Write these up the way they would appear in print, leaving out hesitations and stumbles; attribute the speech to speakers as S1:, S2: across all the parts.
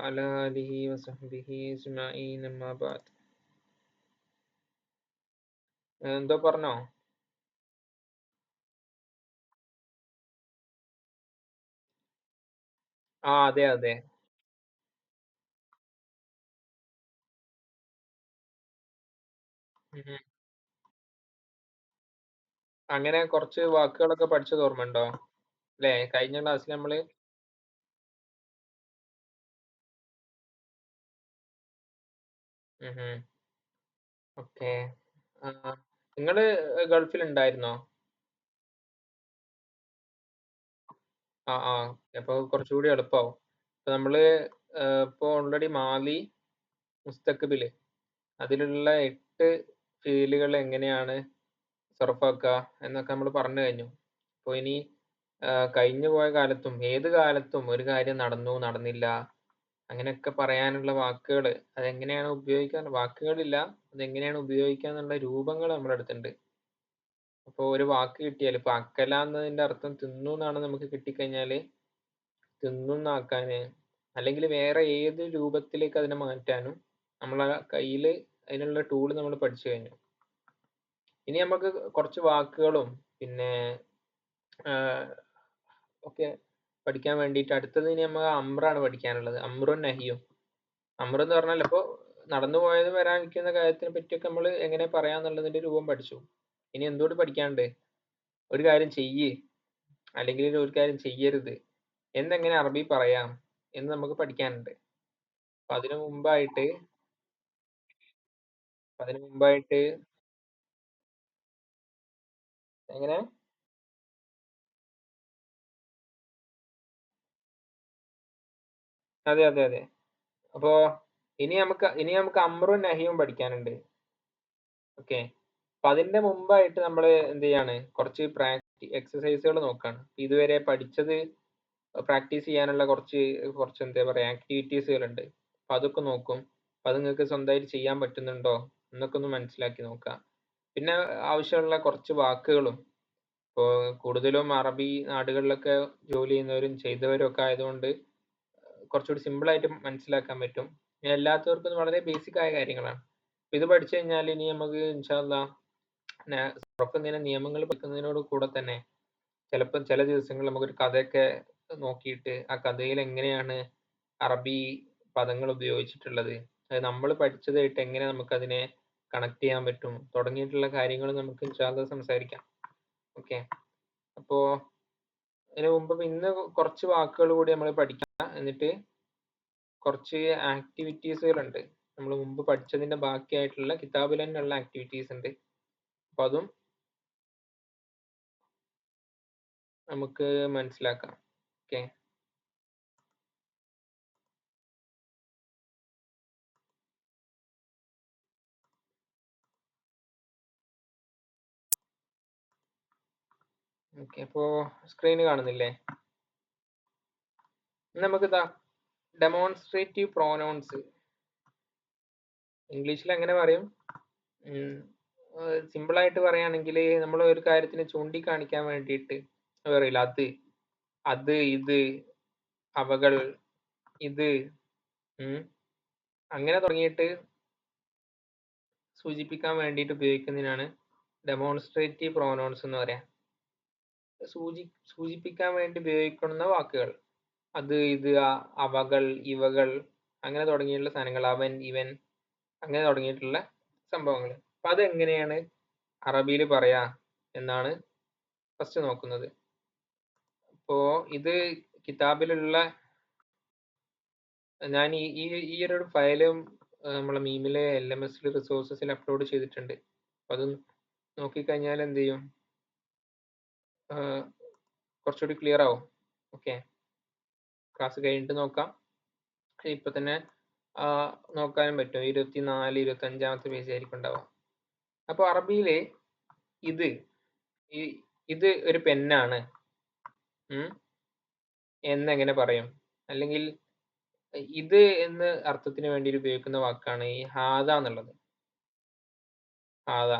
S1: وعلى آله وصحبه أجمعين أما بعد. എന്തോ പറഞ്ഞോ? അതെ അതെ. ഉം. അങ്ങനെ കുറച്ച് വാക്കുകളൊക്കെ പഠിച്ചത് ഓർമ്മയുണ്ടോ? അല്ലേ? കഴിഞ്ഞ ക്ലാസ്സിൽ നമ്മള് ഓക്കെ. നിങ്ങള് ഗൾഫിൽ ഉണ്ടായിരുന്നോ? ആ അപ്പൊ കുറച്ചുകൂടി എളുപ്പമാവും. ഇപ്പൊ നമ്മള് ഇപ്പൊ ഓൾറെഡി മാലി, മുസ്തഖബില് അതിലുള്ള 8 ഫീലുകൾ എങ്ങനെയാണ് സർഫാക്കുക എന്നൊക്കെ നമ്മൾ പറഞ്ഞു കഴിഞ്ഞു. അപ്പൊ ഇനി കഴിഞ്ഞു പോയ കാലത്തും ഏത് കാലത്തും ഒരു കാര്യം നടന്നു നടന്നില്ല അങ്ങനെയൊക്കെ പറയാനുള്ള വാക്കുകൾ അതെങ്ങനെയാണ് ഉപയോഗിക്കാൻ വാക്കുകളില്ല അതെങ്ങനെയാണ് ഉപയോഗിക്കുക എന്നുള്ള രൂപങ്ങൾ നമ്മുടെ അടുത്തുണ്ട്. അപ്പോൾ ഒരു വാക്ക് കിട്ടിയാൽ ഇപ്പൊ അക്കല എന്നതിന്റെ അർത്ഥം തിന്നു എന്നാണ് നമുക്ക് കിട്ടിക്കഴിഞ്ഞാല് തിന്നുന്നാക്കാന് അല്ലെങ്കിൽ വേറെ ഏത് രൂപത്തിലേക്ക് അതിനെ മാറ്റാനും നമ്മളെ കയ്യില് അതിനുള്ള ടൂൾ നമ്മൾ പഠിച്ചു കഴിഞ്ഞു. ഇനി നമുക്ക് കുറച്ച് വാക്കുകളും പിന്നെ ഒക്കെ പഠിക്കാൻ വേണ്ടിയിട്ട് അടുത്തത് ഇനി നമുക്ക് അമ്രാണ് പഠിക്കാനുള്ളത്. അമ്രും നഹിയും. അമ്ർ എന്ന് പറഞ്ഞാൽ ഇപ്പൊ നടന്നു പോയതും വരാനിരിക്കുന്ന കാര്യത്തിനെ പറ്റിയൊക്കെ നമ്മൾ എങ്ങനെ പറയാന്നുള്ളതിന്റെ രൂപം പഠിച്ചു. ഇനി എന്തുകൊണ്ട് പഠിക്കാനുണ്ട്? ഒരു കാര്യം ചെയ്യ് അല്ലെങ്കിൽ ഒരു കാര്യം ചെയ്യരുത് എന്നെങ്ങനെ അറബി പറയാം എന്ന് നമുക്ക് പഠിക്കാനുണ്ട്. അപ്പൊ അതിനു മുമ്പായിട്ട് എങ്ങനെ അതെ അതെ അതെ. അപ്പോ ഇനി നമുക്ക് അമ്രും നഹിയും പഠിക്കാനുണ്ട്. ഓക്കെ. അപ്പൊ അതിന്റെ മുമ്പായിട്ട് നമ്മൾ എന്ത് ചെയ്യാണ്? കുറച്ച് എക്സസൈസുകൾ നോക്കാണ്. ഇതുവരെ പഠിച്ചത് പ്രാക്ടീസ് ചെയ്യാനുള്ള കുറച്ച് കുറച്ച് എന്താ പറയാ ആക്ടിവിറ്റീസുകളുണ്ട്. അപ്പൊ അതൊക്കെ നോക്കും. അപ്പൊ അത് നിങ്ങൾക്ക് സ്വന്തമായിട്ട് ചെയ്യാൻ പറ്റുന്നുണ്ടോ എന്നൊക്കെ ഒന്ന് മനസ്സിലാക്കി നോക്കാം. പിന്നെ ആവശ്യമുള്ള കുറച്ച് വാക്കുകളും ഇപ്പോ കൂടുതലും അറബി നാടുകളിലൊക്കെ ജോലി ചെയ്യുന്നവരും ചെയ്തവരും ഒക്കെ ആയതുകൊണ്ട് കുറച്ചുകൂടി സിമ്പിൾ ആയിട്ട് മനസ്സിലാക്കാൻ പറ്റും. ഇനി അല്ലാത്തവർക്ക് ഇത് വളരെ ബേസിക് ആയ കാര്യങ്ങളാണ്. ഇത് പഠിച്ചു കഴിഞ്ഞാൽ ഇനി നമുക്ക് ഇൻഷാ അല്ലാഹ് ഇങ്ങനെ നിയമങ്ങൾ പഠിക്കുന്നതിനോട് കൂടെ തന്നെ ചിലപ്പോൾ ചില ദിവസങ്ങളിൽ നമുക്കൊരു കഥയൊക്കെ നോക്കിയിട്ട് ആ കഥയിൽ എങ്ങനെയാണ് അറബി പദങ്ങൾ ഉപയോഗിച്ചിട്ടുള്ളത്, അത് നമ്മൾ പഠിച്ചതായിട്ട് എങ്ങനെ നമുക്കതിനെ കണക്ട് ചെയ്യാൻ പറ്റും തുടങ്ങിയിട്ടുള്ള കാര്യങ്ങൾ നമുക്ക് ഇൻഷാ അല്ലാഹ് സംസാരിക്കാം. ഓക്കെ. അപ്പോ അതിന് മുമ്പ് ഇന്ന് കുറച്ച് വാക്കുകൾ കൂടി നമ്മൾ പഠിക്കാം. എന്നിട്ട് കുറച്ച് ആക്ടിവിറ്റീസുകളുണ്ട്. നമ്മൾ മുമ്പ് പഠിച്ചതിന്റെ ബാക്കിയായിട്ടുള്ള കിതാബിൽ തന്നെയുള്ള ആക്ടിവിറ്റീസ് ഉണ്ട്. അപ്പൊ അതും നമുക്ക് മനസ്സിലാക്കാം. ഓക്കെ. ഓക്കെ. അപ്പോ സ്ക്രീൻ കാണുന്നില്ലേ? നമുക്ക് ഡെമോൺസ്ട്രേറ്റീവ് പ്രോനൗൺസ് ഇംഗ്ലീഷിൽ എങ്ങനെ പറയും? സിമ്പിൾ ആയിട്ട് പറയുകയാണെങ്കിൽ നമ്മൾ ഒരു കാര്യത്തിന് ചൂണ്ടിക്കാണിക്കാൻ വേണ്ടിയിട്ട് പറയില്ല അത് ഇത് അവകൾ ഇത് അങ്ങനെ തുടങ്ങിയിട്ട് സൂചിപ്പിക്കാൻ വേണ്ടിയിട്ട് ഉപയോഗിക്കുന്നതിനാണ് ഡെമോൺസ്ട്രേറ്റീവ് പ്രോനൗൺസ് എന്ന് പറയാം. സൂചിപ്പിക്കാൻ വേണ്ടി ഉപയോഗിക്കുന്ന വാക്കുകൾ അത് ഇത് അവകൾ ഇവകൾ അങ്ങനെ തുടങ്ങിയിട്ടുള്ള സാധനങ്ങൾ അവൻ ഇവൻ അങ്ങനെ തുടങ്ങിയിട്ടുള്ള സംഭവങ്ങൾ. അപ്പൊ അതെങ്ങനെയാണ് അറബിയിൽ പറയാ എന്നാണ് ഫസ്റ്റ് നോക്കുന്നത്. അപ്പോ ഇത് കിതാബിലുള്ള ഞാൻ ഈ ഒരു ഫയലും നമ്മളെ മീമിലെ LMS റിസോഴ്സസിൽ അപ്ലോഡ് ചെയ്തിട്ടുണ്ട്. അപ്പൊ അത് നോക്കിക്കഴിഞ്ഞാൽ എന്ത് ചെയ്യും, കുറച്ചുകൂടി ക്ലിയർ ആവും. ഓക്കെ. ക്ലാസ് കഴിഞ്ഞിട്ട് നോക്കാം. ഇപ്പൊ തന്നെ നോക്കാനും പറ്റും. 24, 25 പേജ് ആയിരിക്കും ഉണ്ടാവുക. അപ്പൊ അറബിയില് ഇത് ഇത് ഒരു പെന്നാണ് എന്നെങ്ങനെ പറയും? അല്ലെങ്കിൽ ഇത് എന്ന് അർത്ഥത്തിന് വേണ്ടി ഉപയോഗിക്കുന്ന വാക്കാണ് ഈ ഹാദ എന്നുള്ളത്. ഹാദ.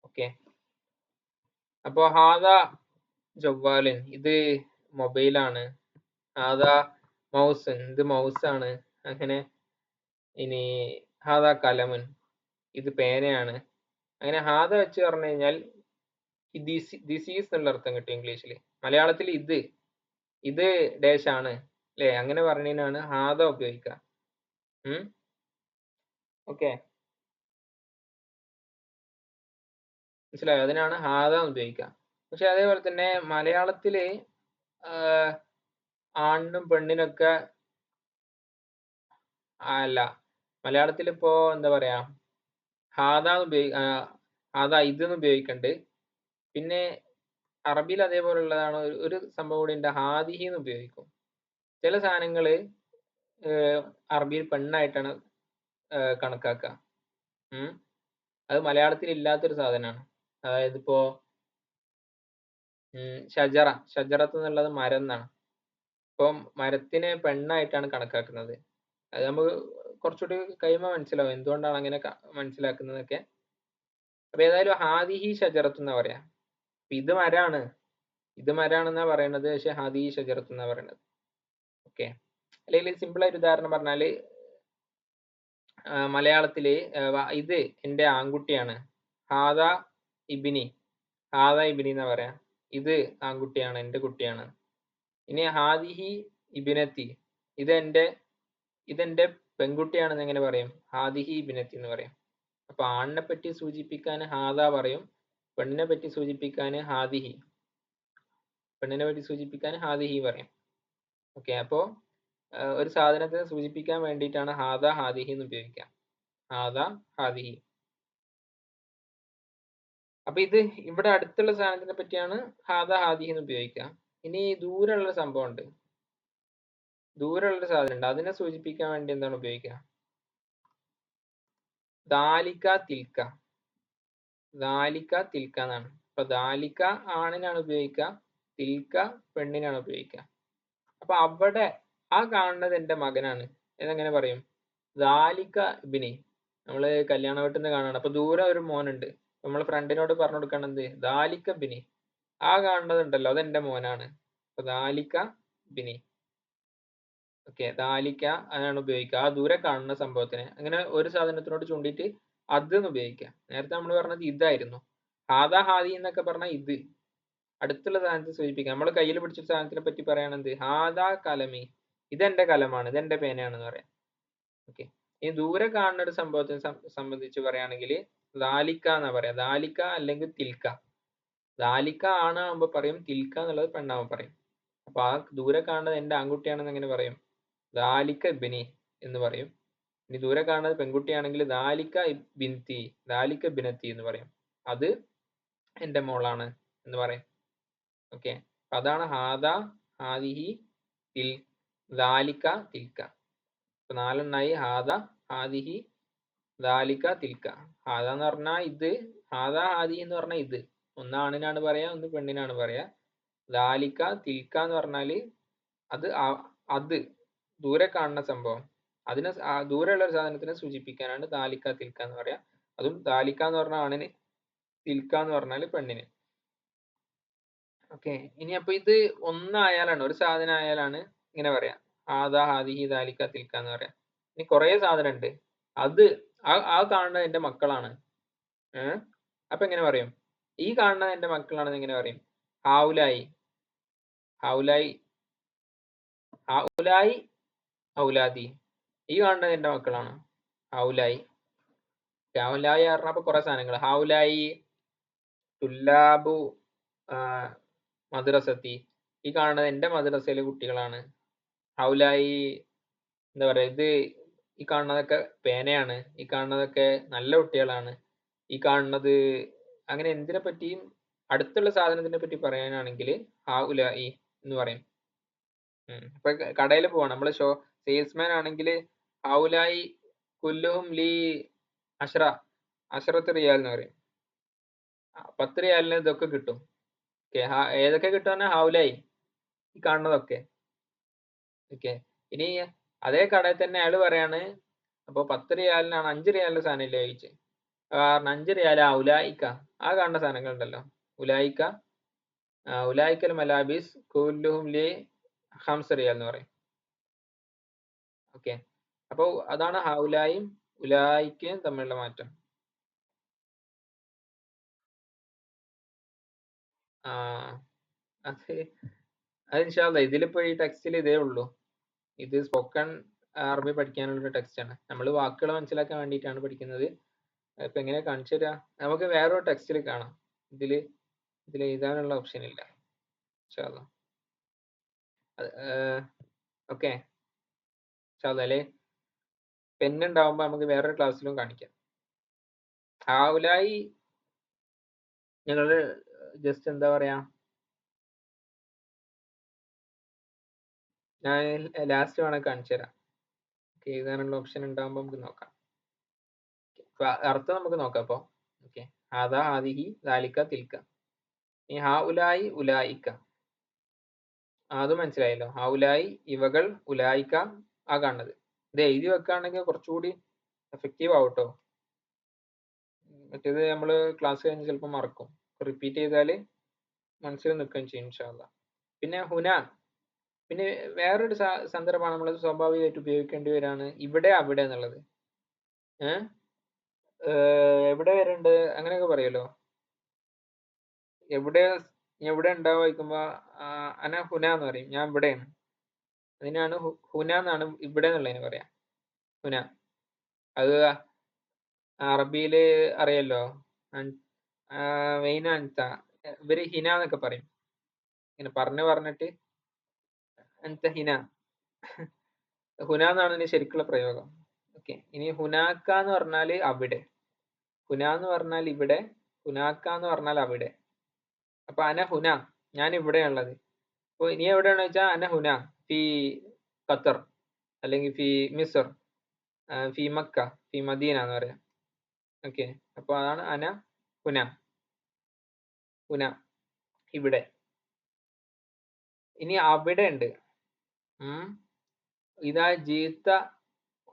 S1: ഓക്കെ. അപ്പൊ ഹാദ ജവ്വാലൻ, ഇത് മൊബൈലാണ്. ഹാദ മൗസ്, ഇത് മൗസാണ്. അങ്ങനെ ഇനി ഹാദാ കലമുൻ, ഇത് പേനയാണ്. അങ്ങനെ ഹാദ വെച്ച് പറഞ്ഞു കഴിഞ്ഞാൽ ദിസ് എന്നുള്ള അർത്ഥം കിട്ടും ഇംഗ്ലീഷിൽ. മലയാളത്തിൽ ഇത് ഡാഷ് ആണ് അല്ലേ, അങ്ങനെ പറഞ്ഞതിനാണ് ഹാദ ഉപയോഗിക്കുക. ഓക്കെ, മനസ്സിലായോ? അതിനാണ് ഹാദ ഉപയോഗിക്കുക. പക്ഷെ അതേപോലെ തന്നെ മലയാളത്തില് ആണിനും പെണ്ണിനൊക്കെ അല്ല, മലയാളത്തിൽ ഇപ്പോ എന്താ പറയാ, ഹാദ ഇതെന്ന് ഉപയോഗിക്കുന്നുണ്ട്. പിന്നെ അറബിയിൽ അതേപോലുള്ളതാണ് ഒരു സംഭവം കൂടി ഉണ്ട്, ഹാദിഹി എന്ന് ഉപയോഗിക്കും. ചില സാധനങ്ങള് അറബിയിൽ പെണ്ണായിട്ടാണ് കണക്കാക്കുക. അത് മലയാളത്തിൽ ഇല്ലാത്തൊരു സാധനമാണ്. അതായത് ഇപ്പോ ഷജറത്ത് എന്നുള്ളത് മരം എന്നാണ്. ഇപ്പം മരത്തിനെ പെണ്ണായിട്ടാണ് കണക്കാക്കുന്നത്. അത് നമുക്ക് കുറച്ചുകൂടി കഴിയുമ്പോൾ മനസ്സിലാവും എന്തുകൊണ്ടാണ് അങ്ങനെ മനസ്സിലാക്കുന്നതൊക്കെ. അപ്പൊ ഏതായാലും ഹാദിഹി ഷജറത്ത് എന്നാ പറയാ. ഇത് മരാണെന്നാ പറയണത്, പക്ഷെ ഹാദിഹി ഷജറത്ത് എന്നാ പറയണത്. ഓക്കെ, അല്ലെങ്കിൽ സിമ്പിൾ ആയിട്ട് ഉദാഹരണം പറഞ്ഞാല് മലയാളത്തില് ഇത് എന്റെ ആൺകുട്ടിയാണ്, ഹാദ ഇബിനി എന്നാ പറയാ. ഇത് ആൺകുട്ടിയാണ്, എന്റെ കുട്ടിയാണ്. ഇനി ഹാദിഹി ഇബിനത്തി, ഇതെന്റെ പെൺകുട്ടിയാണെന്ന് എങ്ങനെ പറയും? ഹാദിഹി ഇബിനത്തി എന്ന് പറയും. അപ്പൊ ആണിനെ പറ്റി സൂചിപ്പിക്കാൻ ഹാദ പറയും, പെണ്ണിനെ പറ്റി സൂചിപ്പിക്കാൻ ഹാദിഹി പറയും. ഓക്കെ, അപ്പോ ഒരു സാധനത്തെ സൂചിപ്പിക്കാൻ വേണ്ടിയിട്ടാണ് ഹാദ ഹാദിഹി എന്ന് ഉപയോഗിക്കുക. ഹാദ ഹാദിഹി. അപ്പൊ ഇത് ഇവിടെ അടുത്തുള്ള സാധനത്തിനെ പറ്റിയാണ് ഹാദ ഹാദിഹി എന്ന് ഉപയോഗിക്കുക. ഇനി ദൂരമുള്ള സംഭവം ഉണ്ട്, ദൂരമുള്ളൊരു സാധനം ഉണ്ട്, അതിനെ സൂചിപ്പിക്കാൻ വേണ്ടി എന്താണ് ഉപയോഗിക്കുക? ദാലിക തിൽക്ക എന്നാണ്. അപ്പൊ ദാലിക ആണിനാണ് ഉപയോഗിക്കുക, തിൽക്ക പെണ്ണിനാണ് ഉപയോഗിക്കുക. അപ്പൊ അവിടെ ആ കാണുന്നത് എന്റെ മകനാണ് എന്നെങ്ങനെ പറയും? ദാലിക ഇബിനി. നമ്മള് കല്യാണ വീട്ടിൽ നിന്ന് കാണാണ്. അപ്പൊ ദൂരെ ഒരു മോനുണ്ട്, നമ്മൾ ഫ്രണ്ടിനോട് പറഞ്ഞു കൊടുക്കണം എന്ത്? ദാലിക ബിനി, ആ കാണുന്നത് ഉണ്ടല്ലോ അതെന്റെ മോനാണ്. അപ്പൊ ദാലിക ബിനി. ഓക്കെ, ദാലിക അതാണ് ഉപയോഗിക്കുക ആ ദൂരെ കാണുന്ന സംഭവത്തിന്. അങ്ങനെ ഒരു സാധനത്തിനോട് ചൂണ്ടിയിട്ട് അത് എന്ന് ഉപയോഗിക്കുക. നേരത്തെ നമ്മൾ പറഞ്ഞത് ഇതായിരുന്നു. ഹാദ ഹാദി എന്നൊക്കെ പറഞ്ഞാൽ ഇത് അടുത്തുള്ള സാധനത്തെ സൂചിപ്പിക്കുക. നമ്മൾ കയ്യിൽ പിടിച്ച സാധനത്തിനെ പറ്റി പറയുകയാണെന്ത്? ഹാദ കലമി, ഇതെന്റെ കലമാണ്, ഇതെന്റെ പേനയാണെന്ന് പറയാം. ഓക്കെ, ഈ ദൂരെ കാണുന്ന ഒരു സംഭവത്തെ സംബന്ധിച്ച് പറയുകയാണെങ്കിൽ ദാലിക്ക എന്നാ പറയാ. ദാലിക്ക അല്ലെങ്കിൽ തിൽക്ക. ദാലിക്ക ആണാകുമ്പോ പറയും, തിൽക്ക എന്നുള്ളത് പെണ്ണാകുമ്പോ പറയും. അപ്പൊ ആ ദൂരെ കാണുന്നത് എന്റെ ആൺകുട്ടിയാണെന്ന് എങ്ങനെ പറയും? ദാലിക്ക ഇബ്നി എന്ന് പറയും. ഇനി ദൂരെ കാണുന്നത് പെൺകുട്ടിയാണെങ്കിൽ ദാലിക്ക ബിൻതി, ദാലിക്ക ബിനത്തി എന്ന് പറയും. അത് എന്റെ മോളാണ് എന്ന് പറയും. ഓക്കെ, അതാണ് ഹാദ ഹാദിഹി ദാലിക്ക തിൽക്ക. ഇപ്പൊ 4 ഹാദ ഹാദിഹി ദാലിക്ക തിൽക്ക. ഹാദ എന്ന് പറഞ്ഞാൽ ഇത്, ഹാദ ഹാദി എന്ന് പറഞ്ഞാൽ ഇത്. ഒന്ന് ആണിനാണ് പറയാ, ഒന്ന് പെണ്ണിനാണ് പറയാ. ദാലിക്ക തിൽക്ക എന്ന് പറഞ്ഞാല് അത് ദൂരെ കാണുന്ന സംഭവം, അതിനെ ദൂരെയുള്ള ഒരു സാധനത്തിനെ സൂചിപ്പിക്കാനാണ് ദാലിക്ക തിൽക്ക എന്ന് പറയാ. അതും ദാലിക്ക എന്ന് പറഞ്ഞ ആണിന്, തിൽക്ക എന്ന് പറഞ്ഞാല് പെണ്ണിന്. ഓക്കെ, ഇനി അപ്പൊ ഇത് ഒന്നായാലാണ്, ഒരു സാധനം ആയാലാണ് ഇങ്ങനെ പറയാ, ഹാദാ ഹാദിഹി ദാലിക്ക തിൽക്ക എന്ന് പറയാം. ഇനി കുറെ സാധനം ഉണ്ട്, അത് ആ കാണുന്നത് എന്റെ മക്കളാണ്. അപ്പൊ എങ്ങനെ പറയും? ഈ കാണുന്നത് എന്റെ മക്കളാണെന്ന് എങ്ങനെ പറയും? ഹാവുലായി ഔലാദി. ഈ കാണുന്നത് എന്റെ മക്കളാണ്, ഹൗലായി പറഞ്ഞപ്പോ കുറെ സാധനങ്ങൾ. ഹൗലായി തുല്ലാബു മദ്രസത്തി, ഈ കാണുന്നത് എന്റെ മദ്രസയിലെ കുട്ടികളാണ്. ഹൗലായി എന്താ പറയാ, ഇത് ഈ കാണുന്നതൊക്കെ പേനയാണ്, ഈ കാണുന്നതൊക്കെ നല്ല കുട്ടികളാണ്, ഈ കാണുന്നത് അങ്ങനെ എന്തിനെ പറ്റിയും അടുത്തുള്ള സാധനത്തിനെ പറ്റി പറയാനാണെങ്കിൽ ഹൗലായി എന്ന് പറയും. ഇപ്പൊ കടയിൽ പോവാണ്, നമ്മള് സെയിൽസ്മാൻ ആണെങ്കിൽ ഹൗലായി കുല്ലുഹും ലീ അഷറത്ത് റിയാൽ എന്ന് പറയും. 10 റിയാലിന് ഇതൊക്കെ കിട്ടും. ഏതൊക്കെ കിട്ടും പറഞ്ഞാൽ ഹൗലായി ഈ കാണുന്നതൊക്കെ. ഓക്കെ, ഇനി അതേ കടയിൽ തന്നെ അയാൾ പറയാണ്, അപ്പൊ 10 റിയാലിനാണ് 5 റിയാലിന്റെ സാധനം ഇല്ലേ ചോദിച്ച്. കാരണം 5 റിയാല ഉലായിക്ക, ആ കാണുന്ന സാധനങ്ങൾ ഉണ്ടല്ലോ, ഉലായിക്കൽ മലാബിസ് കുല്ലുഹും ലി 5 റിയാൽ എന്ന് പറയും. ഓക്കെ. അപ്പൊ അതാണ് ഹൗലായും ഉലായിക്കയും തമ്മിലുള്ള മാറ്റം. ആ അത് ഇൻഷാ അല്ലാഹ് ഇതിലിപ്പോ ഈ ടെക്സ്റ്റിൽ ഇതേ ഉള്ളൂ. ഇത് സ്പോക്കൺ അറബി പഠിക്കാനുള്ള ടെക്സ്റ്റ് ആണ്. നമ്മൾ വാക്കുകൾ മനസ്സിലാക്കാൻ വേണ്ടിയിട്ടാണ് പഠിക്കുന്നത്. ഇപ്പൊ എങ്ങനെ കാണിച്ചു തരാ? നമുക്ക് വേറൊരു ടെക്സ്റ്റിൽ കാണാം. ഇതില് എഴുതാനുള്ള ഓപ്ഷൻ ഇല്ല. ഇൻഷാ അല്ലാഹ്. ഓക്കെ. ഇൻഷാ അല്ലാഹ് അല്ലേ പെന്നുണ്ടാവുമ്പോ നമുക്ക് വേറൊരു ക്ലാസ്സിലും കാണിക്കാം. ഹൗലായി ഞങ്ങള് ജസ്റ്റ് എന്താ പറയാ, ഞാൻ ലാസ്റ്റ് വേണമെങ്കിൽ കാണിച്ചു തരാം. എഴുതാനുള്ള ഓപ്ഷൻ ഉണ്ടാകുമ്പോൾ നമുക്ക് നോക്കാം. അർത്ഥം നമുക്ക് നോക്കാം. അപ്പൊ ഓക്കെ, ഹാദാ ഹാദിഹി ദാലിക തിൽക. ഈ ഹൗലായി ഉലായിക്ക അത് മനസ്സിലായല്ലോ. ഹൗലായി ഇവകൾ, ഉലായിക്ക ആ കാണുന്നത്. ഇത് എഴുതി വെക്കുകയാണെങ്കിൽ കുറച്ചുകൂടി എഫക്റ്റീവ് ആവട്ടോ. മറ്റേത് നമ്മള് ക്ലാസ് കഴിഞ്ഞ് ചിലപ്പോൾ മറക്കും. റിപ്പീറ്റ് ചെയ്താല് മനസ്സിൽ നിൽക്കുകയും ചെയ്യും ഇൻഷാ അല്ലാഹ്. പിന്നെ ഹുന, പിന്നെ വേറൊരു സന്ദർഭമാണ് നമ്മൾ സ്വാഭാവികമായിട്ട് ഉപയോഗിക്കേണ്ടി വരാണ് ഇവിടെ അവിടെ എന്നുള്ളത്. എവിടെ വരുന്നുണ്ട് അങ്ങനെയൊക്കെ പറയുമല്ലോ. എവിടെ ഉണ്ടാവുക ചോദിക്കുമ്പോ അന ഹുന എന്ന് പറയും, ഞാൻ ഇവിടെയാണ്. അതിനാണ് ഹുന എന്നാണ് ഇവിടെ എന്നുള്ളതിന് പറയാം, ഹുന. അത് അറബിയില് അറിയല്ലോ, വെയിന അൻത, ഇവര് ഹിന എന്നൊക്കെ പറയും. ഇങ്ങനെ പറഞ്ഞിട്ട് അൻത ഹിന, ഹുന എന്നാണ് ഇതിന് ശരിക്കുള്ള പ്രയോഗം. ഓക്കെ. ഇനി ഹുനാക്ക എന്ന് പറഞ്ഞാല് അവിടെ, ഹുന എന്ന് പറഞ്ഞാൽ ഇവിടെ, ഹുനാക്ക എന്ന് പറഞ്ഞാൽ അവിടെ. അപ്പൊ അന ഹുന, ഞാൻ ഇവിടെയുള്ളത്. അപ്പൊ ഇനി എവിടെയാണെന്ന് വെച്ചാൽ അന ഹുന ഫി ഖത്തർ, അല്ലെങ്കിൽ ഫി മിസർ, ഫി മക്ക, ഫി മദീന എന്ന് പറയാം. ഓക്കെ. അപ്പൊ അതാണ് അന ഹുന, ഹുന ഇവിടെ. ഇനി അവിടെ ഉണ്ട്, ഇതാ ജീത്ത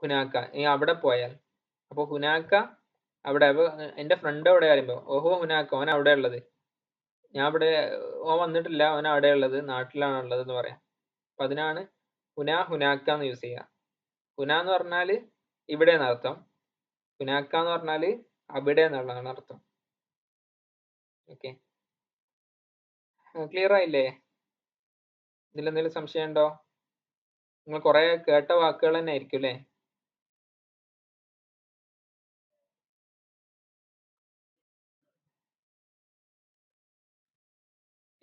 S1: ഹുനാക്ക, ഇനി അവിടെ പോയാൽ. അപ്പൊ ഹുനാക്ക അവിടെ, എന്റെ ഫ്രണ്ട് എവിടെ പറയുമ്പോ ഓഹോ ഹുനാക്ക, ഓൻ അവിടെ ഉള്ളത്, ഞാൻ ഇവിടെ, ഓൻ വന്നിട്ടില്ല, ഓൻ അവിടെ ഉള്ളത്, നാട്ടിലാണ് ഉള്ളത് എന്ന് പറയാം. അപ്പൊ അതിനാണ് ഹുന ഹുനാക്ക എന്ന് യൂസ് ചെയ്യുക. ഹുന എന്ന് പറഞ്ഞാല് ഇവിടെ എന്നർത്ഥം, ഹുനാക്ക എന്ന് പറഞ്ഞാല് അവിടെ എന്നുള്ളതാണ് അർത്ഥം. ഓക്കെ, ക്ലിയർ ആയില്ലേ? ഇതിലെന്തെങ്കിലും സംശയം ഉണ്ടോ? നിങ്ങൾ കുറെ കേട്ട വാക്കുകൾ തന്നെ ആയിരിക്കും അല്ലേ?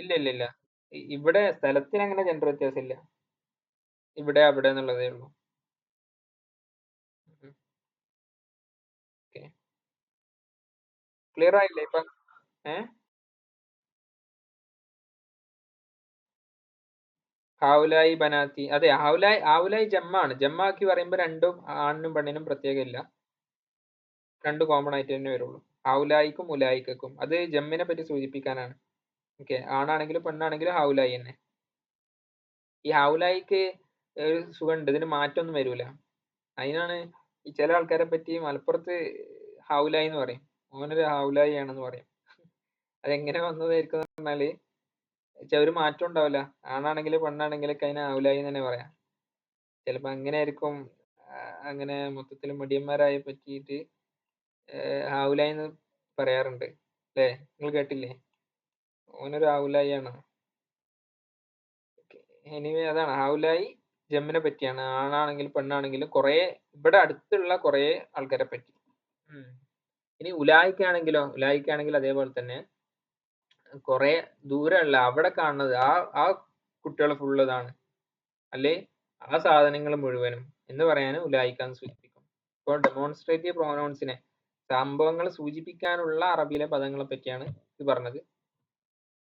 S1: ഇല്ല ഇല്ല ഇല്ല, ഇവിടെ സ്ഥലത്തിന് അങ്ങനെ ജെൻഡർ വ്യത്യാസം ഇല്ല. ഇവിടെ അവിടെ എന്നുള്ളതേ ഉള്ളൂ. ഓക്കെ, ക്ലിയർ ആയില്ലേ ഇപ്പൊ? ഹൗലായി ബനാത്തി, അതെ, ഹൗലായി ജമ്മാണ്. ജമ്മാക്കി പറയുമ്പോ രണ്ടും ആണിനും പെണ്ണിനും പ്രത്യേകം ഇല്ല, രണ്ടും കോമൺ ആയിട്ട് തന്നെ വരുള്ളൂ. ഹൗലായിക്കും ഉലായിക്കും അത് ജമ്മിനെ പറ്റി സൂചിപ്പിക്കാനാണ്. ഓക്കെ, ആണാണെങ്കിലും പെണ്ണാണെങ്കിലും ഹൗലായി തന്നെ. ഈ ഹൗലായിക്ക് ഒരു സുഖമുണ്ട്, ഇതിന് മാറ്റമൊന്നും വരൂല. അതിനാണ് ഈ ചില ആൾക്കാരെ പറ്റി മലപ്പുറത്ത് ഹൗലായി എന്ന് പറയും, ഓനൊരു ഹൗലായി ആണെന്ന് പറയും. അതെങ്ങനെ വന്നതായിരിക്കും എന്ന് പറഞ്ഞാല് ഒരു മാറ്റം ഉണ്ടാവില്ല. ആണാണെങ്കിലും പെണ്ണാണെങ്കിലൊക്കെ അതിനെ ഹൗലായി എന്ന് തന്നെ പറയാം. ചിലപ്പോ അങ്ങനെ ആയിരിക്കും. അങ്ങനെ മൊത്തത്തിൽ മടിയന്മാരായി പറ്റിയിട്ട് ഹൗലായി എന്ന് പറയാറുണ്ട് അല്ലേ? നിങ്ങൾ കേട്ടില്ലേ? ഓനൊരു ഹൗലായി ആണ്. എനിവേ അതാണ് ഹൗലായി ജമ്മിനെ പറ്റിയാണ്. ആണാണെങ്കിലും പെണ്ണാണെങ്കിലും കുറെ ഇവിടെ അടുത്തുള്ള കുറെ ആൾക്കാരെ പറ്റി. ഇനി ഉലായിക്കാണെങ്കിലോ അതേപോലെ തന്നെ കുറെ ദൂരമുള്ള അവിടെ കാണുന്നത് ആ കുട്ടികൾ ഫുള്ള് ഇതാണ്, അല്ലെ ആ സാധനങ്ങൾ മുഴുവനും എന്ന് പറയാനും ഉലായിക്കാന്ന് സൂചിപ്പിക്കും. ഇപ്പോൾ ഡെമോൺസ്ട്രേറ്റീവ് പ്രൊനൗൺസിനെ, സംഭവങ്ങൾ സൂചിപ്പിക്കാനുള്ള അറബിയിലെ പദങ്ങളെ പറ്റിയാണ് ഇത് പറഞ്ഞത്.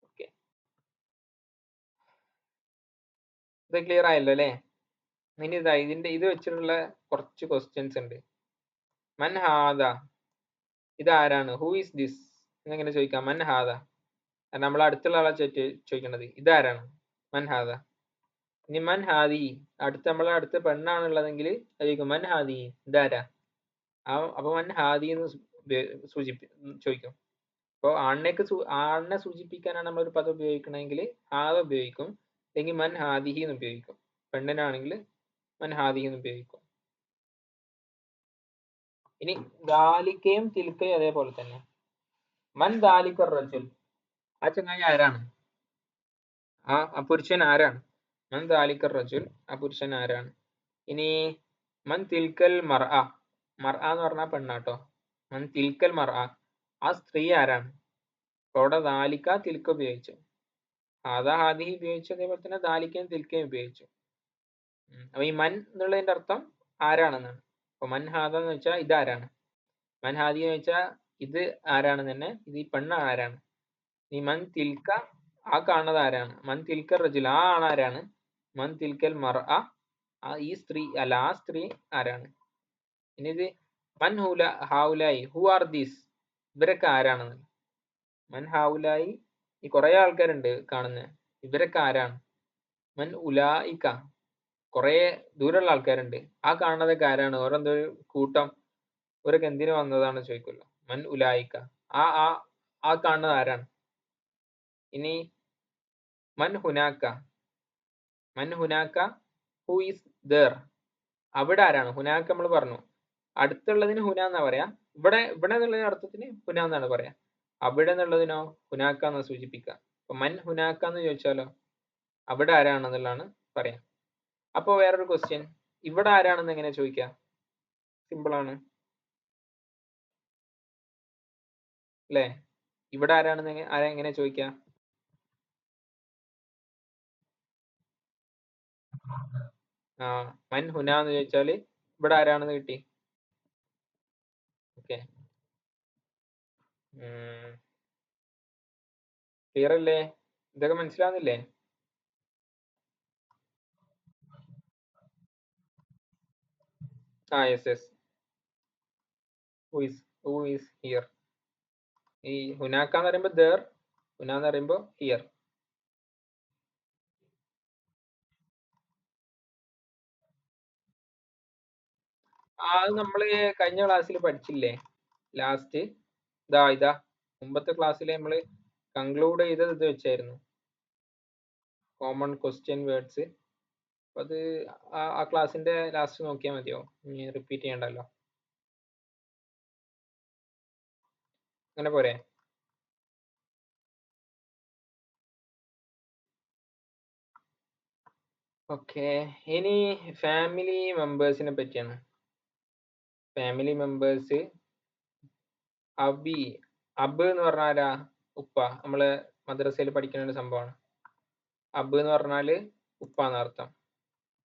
S1: ഓക്കെ, ഇത് ക്ലിയർ ആയല്ലോ അല്ലേ? ഇനി ഇത് വെച്ചിട്ടുള്ള കുറച്ച് ക്വസ്റ്റ്യൻസ് ഉണ്ട്. മൻ ഹാദ, ഇത് ആരാണ്? ഹൂ ഈസ് ദിസ് എന്നെങ്ങനെ ചോദിക്കാം? മൻ ഹാദ, നമ്മൾ അടുത്തുള്ള ആളെ ചോദിക്കേണ്ടത് ഇതാരാണ്, മൻ ഹാദ. ഇനി മൻ ഹാദി, നമ്മളെ അടുത്ത് പെണ്ണാണുള്ളതെങ്കിൽ ചോദിക്കും മൻ ഹാദി, ഇതാരാ. അപ്പൊ മൻ ഹാദി എന്ന് ചോദിക്കും. അപ്പോൾ ആണിനെ സൂചിപ്പിക്കാനാണ് നമ്മളൊരു പദം ഉപയോഗിക്കണമെങ്കിൽ ഹാദ ഉപയോഗിക്കും, അല്ലെങ്കിൽ മൻ ഹാദിഹി എന്ന് ഉപയോഗിക്കും. പെണ്ണിനാണെങ്കിൽ മൻ ഹാദിഹി എന്ന് ഉപയോഗിക്കും. ഇനി ദാലിക്കയും തിൽക്കയും അതേപോലെ തന്നെ. മൻ ദാലിക്ക റജുൽ, ആ ചങ്ങായി ആരാണ്, ആ പുരുഷൻ ആരാണ്? മൻ ദാലിക്ക റജുൽ, ആ പുരുഷൻ ആരാണ്? ഇനി മൻ തിൽക്കൽ മർഅ, മർഅ എന്ന് പറഞ്ഞാൽ പെണ്ണാട്ടോ. മൻ തിൽക്കൽ മർഅ, ആ സ്ത്രീ ആരാണ്? അവിടെ ദാലിക്ക തിൽക്ക ഉപയോഗിച്ചു, ഹാദാ ഹാദിഹി ഉപയോഗിച്ചു, അതേപോലെ തന്നെ ദാലിക്കയും തിൽക്കയും ഉപയോഗിച്ചു. അപ്പൊ ഈ മൻ എന്നുള്ളതിന്റെ അർത്ഥം ആരാണെന്നാണ്. അപ്പൊ മൻ ഹാദ എന്ന് വെച്ചാൽ ഇതാരാണ്, മൻ ഹാദി എന്ന് വെച്ചാൽ ഇത് ആരാണെന്ന് തന്നെ, ഇത് ഈ പെണ്ണ് ആരാണ്. ഈ മൻ തിൽക്ക, ആ കാണുന്നത് ആരാണ്? മൻ തിൽക്കൽ റജുൽ, ആ ആണാരാണ്? മൻ തിൽക്കൽ മർഅ, ആ ഈ സ്ത്രീ അല്ല ആ സ്ത്രീ ആരാണ്? ഇനി ഇത് മൻ ഹൗലായി, ഹു ആർ ദീസ്, ഇവരൊക്കെ ആരാണെന്ന്. മൻ ഹൗലായി, ഈ കുറെ ആൾക്കാരുണ്ട് കാണുന്നത്, ഇവരൊക്കെ ആരാണ്? മൻ ഉലായിക്ക, കുറെ ദൂരമുള്ള ആൾക്കാരുണ്ട്, ആ കാണുന്നതൊക്കെ ആരാണ്? ഓരെന്തോ ഒരു കൂട്ടം, ഇവരൊക്കെ എന്തിനു വന്നതാണ് ചോദിക്കുമല്ലോ. മൻ ഉലായിക്ക, ആ ആ ആ കാണുന്നത് ആരാണ്? ഇനി മൻ ഹുനാക്ക, മൻ ഹുനാക്ക, ഹു ഈസ് ദർ, അവിടെ ആരാണ്? ഹുനാക്ക നമ്മൾ പറഞ്ഞു, അടുത്തുള്ളതിന് ഹുന എന്നാ പറയാ, ഇവിടെ എന്നുള്ളതിന് അർത്ഥത്തിന് ഹുന എന്നാണ് പറയാ. അവിടെ എന്നുള്ളതിനോ ഹുനാക്ക എന്ന് സൂചിപ്പിക്കുക. അപ്പൊ മൻ ഹുനാക്ക എന്ന് ചോദിച്ചാലോ അവിടെ ആരാണെന്നുള്ളതാണ് പറയാം. അപ്പൊ വേറൊരു ക്വസ്റ്റ്യൻ, ഇവിടെ ആരാണെന്ന് എങ്ങനെ ചോദിക്കുക? സിമ്പിൾ ആണ് അല്ലേ? ഇവിടെ ആരാണെന്ന് എങ്ങനെ ചോദിക്കുക? ആ മൻ ഹുന എന്ന് ചോദിച്ചാല് ഇവിടെ ആരാണെന്ന് കിട്ടി. ഓക്കെ, ക്ലിയർ അല്ലേ? ഇതൊക്കെ മനസ്സിലാവുന്നില്ലേ? യെസ്. Who is here. ഈ ഹുനാക്ക എന്ന് പറയുമ്പോൾ ദർ, ഹുന എന്ന് പറയുമ്പോൾ ഹിയർ. അത് നമ്മള് കഴിഞ്ഞ ക്ലാസ്സിൽ പഠിച്ചില്ലേ ലാസ്റ്റ്? ഇതാ മുമ്പത്തെ ക്ലാസ്സിൽ നമ്മള് കൺക്ലൂഡ് ചെയ്തത് ഇത് വെച്ചായിരുന്നു, കോമൺ ക്വസ്റ്റ്യൻ വേർഡ്സ്. അത് ആ ക്ലാസ്സിന്റെ ലാസ്റ്റ് നോക്കിയാൽ മതിയോ? ഇനി റിപ്പീറ്റ് ചെയ്യണ്ടല്ലോ, അങ്ങനെ പോരെ? ഓക്കെ, ഇനി ഫാമിലി മെമ്പേഴ്സിനെ പറ്റിയാണ്. ഫാമിലി മെമ്പേഴ്സ്, അബി, അബ് എന്ന് പറഞ്ഞാൽ ആരാ? ഉപ്പ. നമ്മള് മദ്രസയിൽ പഠിക്കുന്ന ഒരു സംഭവമാണ്. അബ് എന്ന് പറഞ്ഞാല് ഉപ്പ എന്നർത്ഥം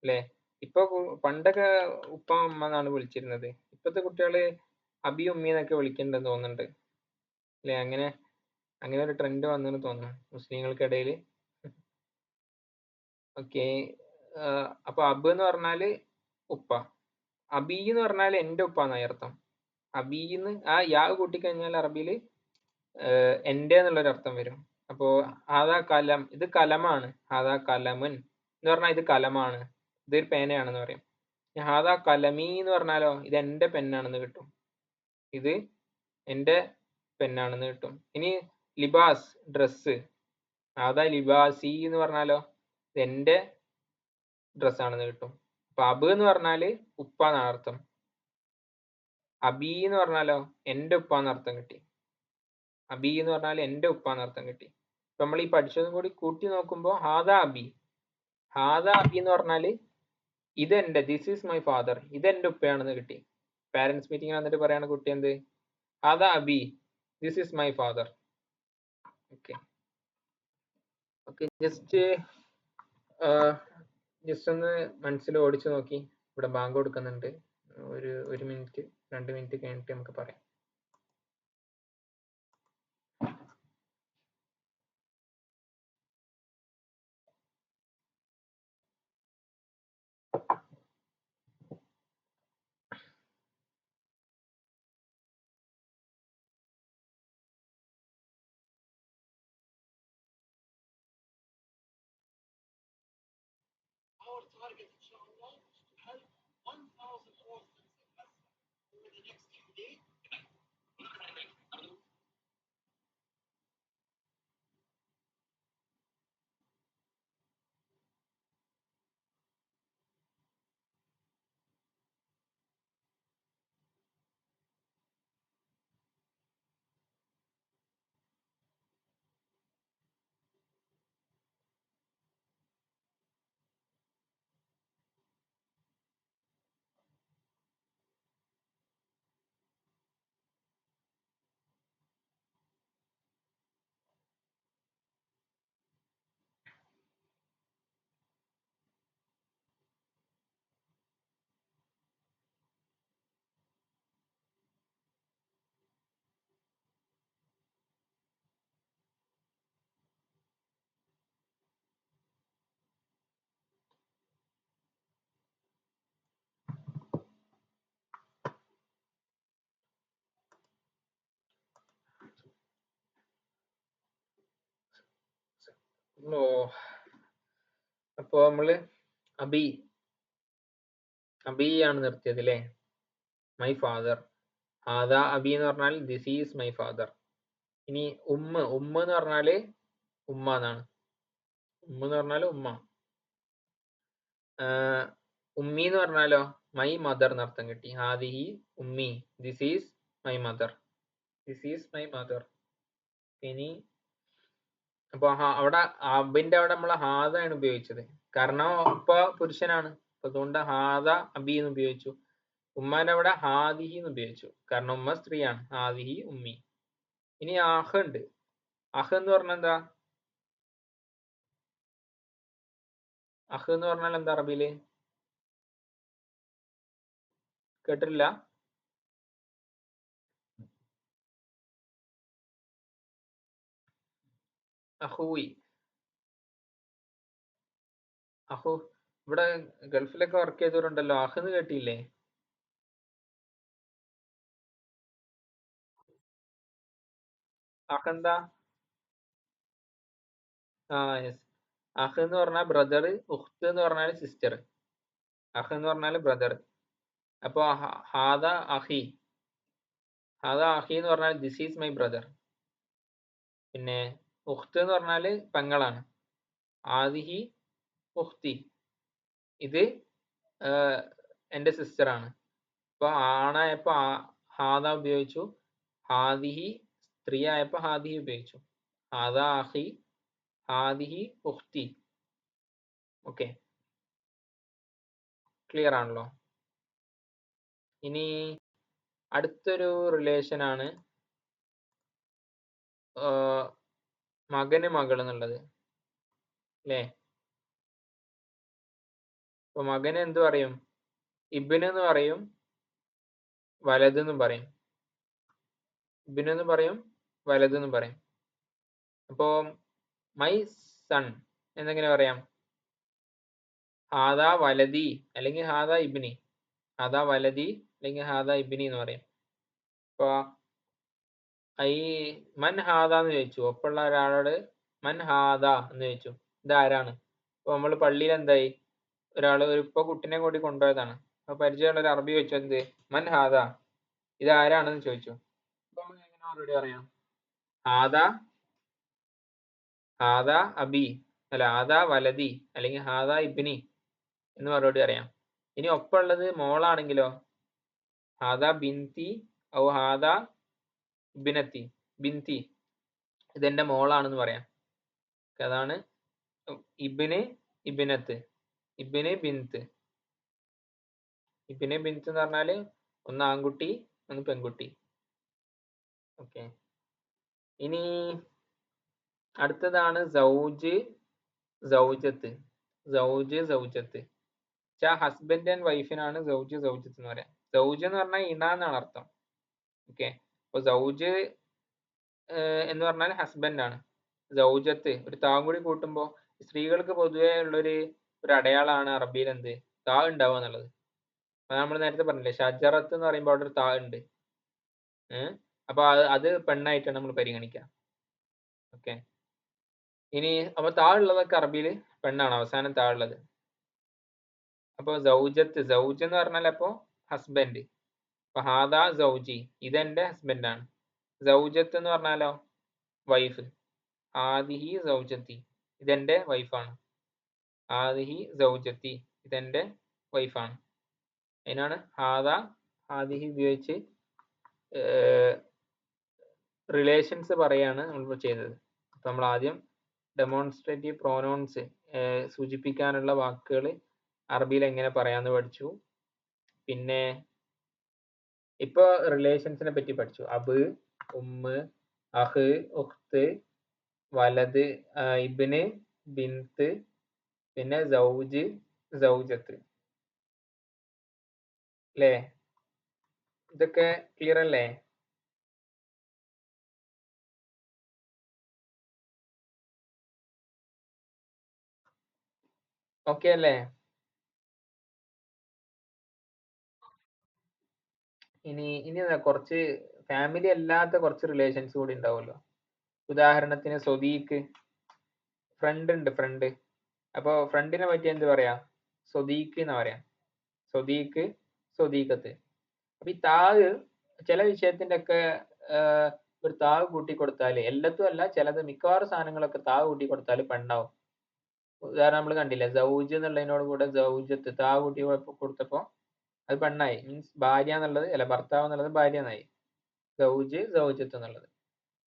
S1: അല്ലേ? ഇപ്പൊ പണ്ടൊക്കെ ഉപ്പ അമ്മ എന്നാണ് വിളിച്ചിരുന്നത്. ഇപ്പത്തെ കുട്ടികള് അബി ഉമ്മി എന്നൊക്കെ വിളിക്കണ്ടെന്ന് തോന്നുന്നുണ്ട് അല്ലെ? അങ്ങനെ ഒരു ട്രെൻഡ് വന്നെന്ന് തോന്നുന്നു മുസ്ലിങ്ങൾക്കിടയിൽ. ഓക്കെ, അപ്പൊ അബ് എന്ന് പറഞ്ഞാല് ഉപ്പ, അബി എന്ന് പറഞ്ഞാൽ എന്റെ ഉപ്പ എന്നായി അർത്ഥം. അബീന്ന് ആ യാ കൂട്ടിക്കഴിഞ്ഞാൽ അറബിയില് എന്റെ എന്നുള്ളൊരു അർത്ഥം വരും. അപ്പോ ഹാദാ കലം, ഇത് കലമാണ്. ഹാദാ കലമുൻ എന്ന് പറഞ്ഞാൽ ഇത് കലമാണ്, ഇതൊരു പേനയാണെന്ന് പറയും. ഹാദാ കലമീ എന്ന് പറഞ്ഞാലോ ഇത് എന്റെ പെന്നാണെന്ന് കിട്ടും, ഇത് എന്റെ പെന്നാണെന്ന് കിട്ടും. ഇനി ലിബാസ്, ഡ്രസ്സ്, ഹാദാ ലിബാസി എന്ന് പറഞ്ഞാലോ ഇത് എന്റെ ഡ്രസ്സാണെന്ന് കിട്ടും. അപ്പൊ അബ് എന്ന് പറഞ്ഞാല് ഉപ്പ എന്നാണ് അർത്ഥം. അബി എന്ന് പറഞ്ഞാലോ എന്റെ ഉപ്പ എന്നർത്ഥം കിട്ടി. അബി എന്ന് പറഞ്ഞാൽ എന്റെ ഉപ്പ എന്നർത്ഥം കിട്ടി. അപ്പൊ നമ്മൾ ഈ പഠിച്ചതും കൂടി കൂട്ടി നോക്കുമ്പോൾ ഹാദാ അബി, ഹാദാ അബി എന്ന് പറഞ്ഞാല് ഇതെന്റെ, ദിസ് ഈസ് മൈ ഫാദർ, ഇതെന്റെ ഉപ്പയാണെന്ന് കിട്ടി. പാരന്റ്സ് മീറ്റിംഗ് വന്നിട്ട് പറയാണ് കുട്ടി എന്ത്, ഹാദാ അബി, this is my father. Okay okay, just ഒന്ന് മനസ്സിൽ ഓടിച്ചു നോക്കി. ഇവിടെ ബാങ്ക് കൊടുക്കുന്നുണ്ട്, ഒരു മിനിറ്റ് 2 മിനിറ്റ് കഴിഞ്ഞിട്ട് നമുക്ക് പറയാം. ഓ, അപ്പൊ നമ്മള് അബി ആണ് നിർത്തിയത് അല്ലേ? My father. ഹാദാ അബി എന്ന് പറഞ്ഞാൽ ദിസ് ഈസ് മൈ ഫാദർ. ഇനി ഉമ്മ എന്ന് പറഞ്ഞാല് ഉമ്മ എന്നാണ്. എന്ന് പറഞ്ഞാല് ഉമ്മ. ഉമ്മി എന്ന് പറഞ്ഞാലോ മൈ മദർ എന്നർത്ഥം കിട്ടി. ഹാദിഹി ഉമ്മി, this is my mother. This is my mother. ഇനി അപ്പൊ അവിടെ അബിന്റെ അവിടെ നമ്മൾ ഹാദാണ് ഉപയോഗിച്ചത്, കാരണം ഉപ്പ പുരുഷനാണ്. അപ്പൊ അതുകൊണ്ട് ഹാദ അബി എന്ന് ഉപയോഗിച്ചു. ഉമ്മാന്റെ അവിടെ ഹാദിഹി എന്ന് ഉപയോഗിച്ചു, കാരണം ഉമ്മ സ്ത്രീയാണ്. ഹാദിഹി ഉമ്മി. ഇനി അഹ് ഉണ്ട്. അഹ് എന്ന് പറഞ്ഞാൽ എന്താ? അഹ് എന്ന് പറഞ്ഞാൽ എന്താ അറബിയില്? കേട്ടിട്ടില്ല? അഹൂയി. അഹു. ഇവിടെ ഗൾഫിലൊക്കെ വർക്ക് ചെയ്തവരുണ്ടല്ലോ, അഹ് എന്ന് കേട്ടില്ലേ? അഹ് എന്താ? യെസ്. അഹ് എന്ന് പറഞ്ഞാൽ ബ്രദർ, ഉഖ്ത് എന്ന് പറഞ്ഞാൽ സിസ്റ്റർ. അഹ് എന്ന് പറഞ്ഞാൽ ബ്രദർ. അപ്പൊ ഹാദ അഹി. ഹാദ അഹി എന്ന് പറഞ്ഞാൽ ദിസ് ഈസ് മൈ ബ്രദർ. പിന്നെ ഉഖ്ത് എന്ന് പറഞ്ഞാല് പെങ്ങളാണ്. ആദിഹി ഉഖ്തി, ഇത് എന്റെ സിസ്റ്റർ ആണ്. ഇപ്പൊ ആണായപ്പോ ഹാദ ഉപയോഗിച്ചു, ഹാദിഹി സ്ത്രീ ആയപ്പോ ഹാദിഹി ഉപയോഗിച്ചു. ഹാദ അഹി, ഹാദിഹി ഉഖ്തി. ഓക്കെ, ക്ലിയർ ആണല്ലോ? ഇനി അടുത്തൊരു റിലേഷൻ ആണ് മകന് മകൾ എന്നുള്ളത് അല്ലേ? ഇപ്പൊ മകന് എന്ത് പറയും? ഇബ്ന് എന്ന് പറയും, വലത് എന്നും പറയും. ഇബ്ന് എന്ന് പറയും, വലത് എന്നും പറയും. അപ്പോ മൈ സൺ എന്നെങ്ങനെ പറയാം? ഹാദാ വലതി അല്ലെങ്കിൽ ഹാദാ ഇബ്നി. ഹാദാ വലതി അല്ലെങ്കിൽ ഹാദാ ഇബ്നി എന്ന് പറയും. അപ്പൊ ഈ മൻ ഹാദ എന്ന് ചോദിച്ചു, ഒപ്പമുള്ള ഒരാളോട് മൻ ഹാദ എന്ന് ചോദിച്ചു, ഇതാരാണ്? അപ്പൊ നമ്മൾ പള്ളിയിൽ എന്തായി, ഒരാള് ഇപ്പൊ കുട്ടിനെ കൂടി കൊണ്ടുപോയതാണ്. അപ്പൊ പരിചയമുള്ള ഒരു അറബി ചോദിച്ചു, എന്ത് മൻ ഹാദ, ഇതാരാണെന്ന് ചോദിച്ചു. അപ്പൊ നമ്മൾ എങ്ങനെ മറുപടി പറയാം? ഹാദ ഹാദ അബി, അല്ല ഹാദ വലതി അല്ലെങ്കിൽ ഹാദ ഇബ്നി എന്ന് മറുപടി പറയാം. ഇനി ഒപ്പമുള്ളത് മോളാണെങ്കിലോ ഹാദ ബിൻതി ഔ ഹാദ ഇബ്നത്തി. ബിൻതി, ഇതെന്റെ മോളാണെന്ന് പറയാം. അതാണ് ഇബ്ന് ഇബ്നത്ത്, ഇബ്ന് ബിൻത്ത്. ഇബ്ന് ബിൻത്ത് എന്ന് പറഞ്ഞാല് ഒന്ന് ആൺകുട്ടി ഒന്ന് പെൺകുട്ടി. ഓക്കെ, ഇനി അടുത്തതാണ് സൗജ് സൗജത്ത്. സൗജ് സൗജത്ത് ഹസ്ബൻഡ് ആൻഡ് വൈഫിനാണ് സൗജ് സൗജത്ത് എന്ന് പറയാം. സൗജ് എന്ന് പറഞ്ഞാൽ ഇണ എന്നാണ് അർത്ഥം. ഓക്കെ, അപ്പൊ സൗജ് എന്ന് പറഞ്ഞാൽ ഹസ്ബൻഡ് ആണ്. സൗജത്ത് ഒരു താവും കൂടി കൂട്ടുമ്പോൾ സ്ത്രീകൾക്ക് പൊതുവേ ഉള്ളൊരു അടയാളമാണ് അറബിയിൽ എന്ത് താ ഉണ്ടാവുക എന്നുള്ളത്. അപ്പൊ നമ്മൾ നേരത്തെ പറഞ്ഞില്ലേ ഷജറത്ത് എന്ന് പറയുമ്പോൾ അവിടെ ഒരു താ ഉണ്ട്. അപ്പൊ അത് പെണ്ണായിട്ടാണ് നമ്മൾ പരിഗണിക്കുക. ഓക്കെ, ഇനി അപ്പൊ താ ഉള്ളതൊക്കെ അറബിയിൽ പെണ്ണാണ്, അവസാനം താ ഉള്ളത്. അപ്പൊ സൗജത്ത്, സൗജ് എന്ന് പറഞ്ഞാൽ അപ്പോ ഹസ്ബൻഡ്. അപ്പൊ ഹാദാ സൗജി, ഇതെന്റെ ഹസ്ബൻഡ് ആണ്. സൗജത്ത് എന്ന് പറഞ്ഞാലോ വൈഫ്. ആദിഹി സൗജത്തി, ഇതെന്റെ വൈഫാണ്. ആദിഹി സൗജത്തി, ഇതെന്റെ വൈഫാണ്. അതിനാണ് ഹാദാ ആദിഹി ഉപയോഗിച്ച് റിലേഷൻസ് പറയാണ് നമ്മൾ ചെയ്തത്. അപ്പൊ നമ്മൾ ആദ്യം ഡെമോൺസ്ട്രേറ്റീവ് പ്രോനൗൺസ് സൂചിപ്പിക്കാനുള്ള വാക്കുകൾ അറബിയിൽ എങ്ങനെ പറയാന്ന് പഠിച്ചു. പിന്നെ ഇപ്പൊ റിലേഷൻസിനെ പറ്റി പഠിച്ചു. അബ്, ഉമ്മ്, അഹ്, ഉഖ്ത്, വലത്, ഇബ്ന്, ബിൻത്ത്, പിന്നെ സൗജ്, സൗജത്ത്. അല്ലേ? ഇതൊക്കെ ക്ലിയർ അല്ലേ? ഓക്കെ അല്ലേ? ഇനി കുറച്ച് ഫാമിലി അല്ലാത്ത കുറച്ച് റിലേഷൻസ് കൂടി ഉണ്ടാവുമല്ലോ. ഉദാഹരണത്തിന് സ്വദീഖ്, ഫ്രണ്ട് ഉണ്ട്, ഫ്രണ്ട്. അപ്പൊ ഫ്രണ്ടിനെ പറ്റി എന്ത് പറയാ? സ്വദീഖ് എന്ന് പറയാം. സ്വദീഖ്, സ്വദീഖത്ത്. അപ്പൊ ഈ താഴ് ചില വിഷയത്തിന്റെ ഒക്കെ ഒരു താഴ് കൂട്ടി കൊടുത്താല്, എല്ലാത്തും അല്ല, ചിലത് മിക്കവാറും സാധനങ്ങളൊക്കെ താഴ് കൂട്ടി കൊടുത്താൽ പെണ്ണാവും. ഉദാഹരണം നമ്മൾ കണ്ടില്ലേ, സൗജ് എന്നുള്ളതിനോട് കൂടെ സൗജത്ത് താഴ് കൂട്ടി കൊടുത്തപ്പോ അത് പെണ്ണായി. മീൻസ് ഭാര്യ എന്നുള്ളത്, അല്ല ഭർത്താവ് എന്നുള്ളത് ഭാര്യ എന്നായി. സൗജ്, സൗജത്ത് എന്നുള്ളത്.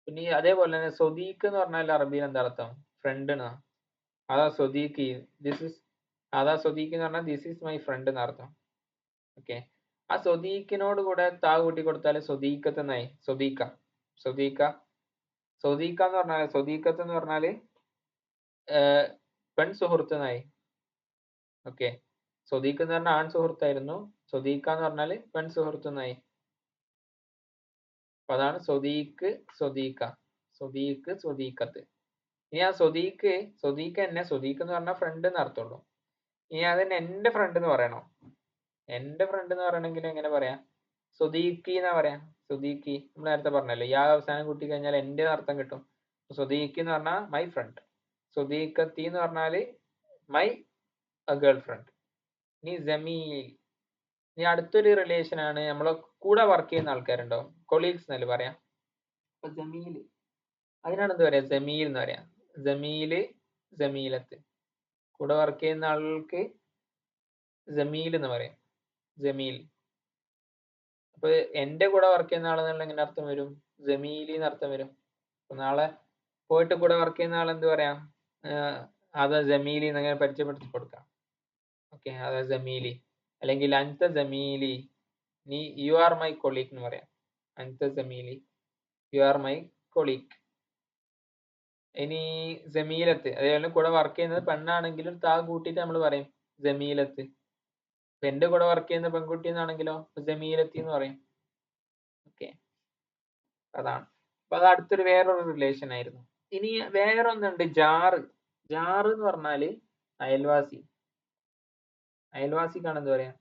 S1: പിന്നെ അതേപോലെ തന്നെ സ്വദീഖ് എന്ന് പറഞ്ഞാൽ അറബിയിൽ എന്താ അർത്ഥം? ഫ്രണ്ട് എന്നാ. അതാ സ്വദീഖ്, അതാ സ്വദീഖ് എന്ന് പറഞ്ഞാൽ ദിസ് ഈസ് മൈ ഫ്രണ്ട് എന്നർത്ഥം. ഓക്കെ, ആ സ്വദീഖിനോട് കൂടെ താ കൂട്ടി കൊടുത്താൽ സ്വദീഖത്ത് എന്നായി. സ്വദീഖ, സ്വദീഖ, സ്വദീഖ എന്ന് പറഞ്ഞാൽ, സ്വദീഖത്ത് എന്ന് പറഞ്ഞാല് പെൺ സുഹൃത്ത് എന്നായി. ഓക്കെ, സ്വദീഖ് എന്ന് പറഞ്ഞാൽ ആൺ സുഹൃത്തായിരുന്നു, സ്വദീഖ എന്ന് പറഞ്ഞാല് പെൺ സുഹൃത്ത് എന്നായി. അപ്പൊ അതാണ് സ്വദീഖ്, സ്വദീഖ, സ്വദീഖ്, സ്വദീഖത്ത്. ഇനി ആ സ്വദീഖ് എന്നെ, സ്വദീഖ് എന്ന് പറഞ്ഞാൽ ഫ്രണ്ട് എന്ന് അർത്ഥമുള്ളൂ. ഇനി അതിന് എന്റെ ഫ്രണ്ട് എന്ന് പറയണോ? എന്റെ ഫ്രണ്ട് എന്ന് പറയണമെങ്കിൽ എങ്ങനെ പറയാം? സ്വദീഖി എന്നാ പറയാം. സ്വദീഖി നമ്മൾ നേരത്തെ പറഞ്ഞല്ലോ, യാ അവസാനം കൂട്ടി കഴിഞ്ഞാൽ എന്റെ അർത്ഥം കിട്ടും. സ്വദീഖി എന്ന് പറഞ്ഞാൽ മൈ ഫ്രണ്ട്. സ്വദീഖത്തി എന്ന് പറഞ്ഞാല് മൈ ഗേൾ ഫ്രണ്ട്. ഇനി ജമീൽ, ഇനി അടുത്തൊരു റിലേഷൻ ആണ്, നമ്മളെ കൂടെ വർക്ക് ചെയ്യുന്ന ആൾക്കാരുണ്ടാവും, കൊളീഗ്സ് എന്നല്ലേ പറയാം. അപ്പൊ ജമീൽ, അതിനാണ് എന്ത് പറയാ? ജമീൽ എന്ന് പറയാം. ജമീല്, ജമീലത്ത്. കൂടെ വർക്ക് ചെയ്യുന്ന ആളുകൾക്ക് ജമീൽ എന്ന് പറയാം. ജമീൽ. അപ്പൊ എന്റെ കൂടെ വർക്ക് ചെയ്യുന്ന ആളെന്നുള്ള എങ്ങനെ അർത്ഥം വരും? ജമീലി എന്ന് അർത്ഥം വരും. അപ്പൊ നാളെ പോയിട്ട് കൂടെ വർക്ക് ചെയ്യുന്ന ആൾ എന്ത് പറയാം? അതാ ജമീലി എന്നങ്ങനെ പരിചയപ്പെടുത്തി കൊടുക്കാം. ഓക്കെ, അതാ ജമീലി. അല്ലെങ്കിൽ അൻത ജമീലി, നീ യു ആർ മൈ കൊളീഗ് എന്ന് പറയാം. അൻത ജമീലി, യു ആർ മൈ കൊളീഗ്. ഇനി ജമീലത്ത്, അതേപോലെ കൂടെ വർക്ക് ചെയ്യുന്നത് പെണ്ണാണെങ്കിലും താ കൂട്ടിയിട്ട് നമ്മൾ പറയും ജമീലത്ത്. എന്റെ കൂടെ വർക്ക് ചെയ്യുന്ന പെൺകുട്ടി എന്നാണെങ്കിലോ ജമീലത്തി എന്ന് പറയും. ഓക്കെ, അതാണ്. അപ്പൊ അത് അടുത്തൊരു വേറൊരു റിലേഷൻ ആയിരുന്നു. ഇനി വേറൊന്നുണ്ട്, ജാറ്. ജാറ് എന്ന് പറഞ്ഞാല് അയൽവാസി. അയൽവാസിക്കാണ് എന്ത് പറയാ?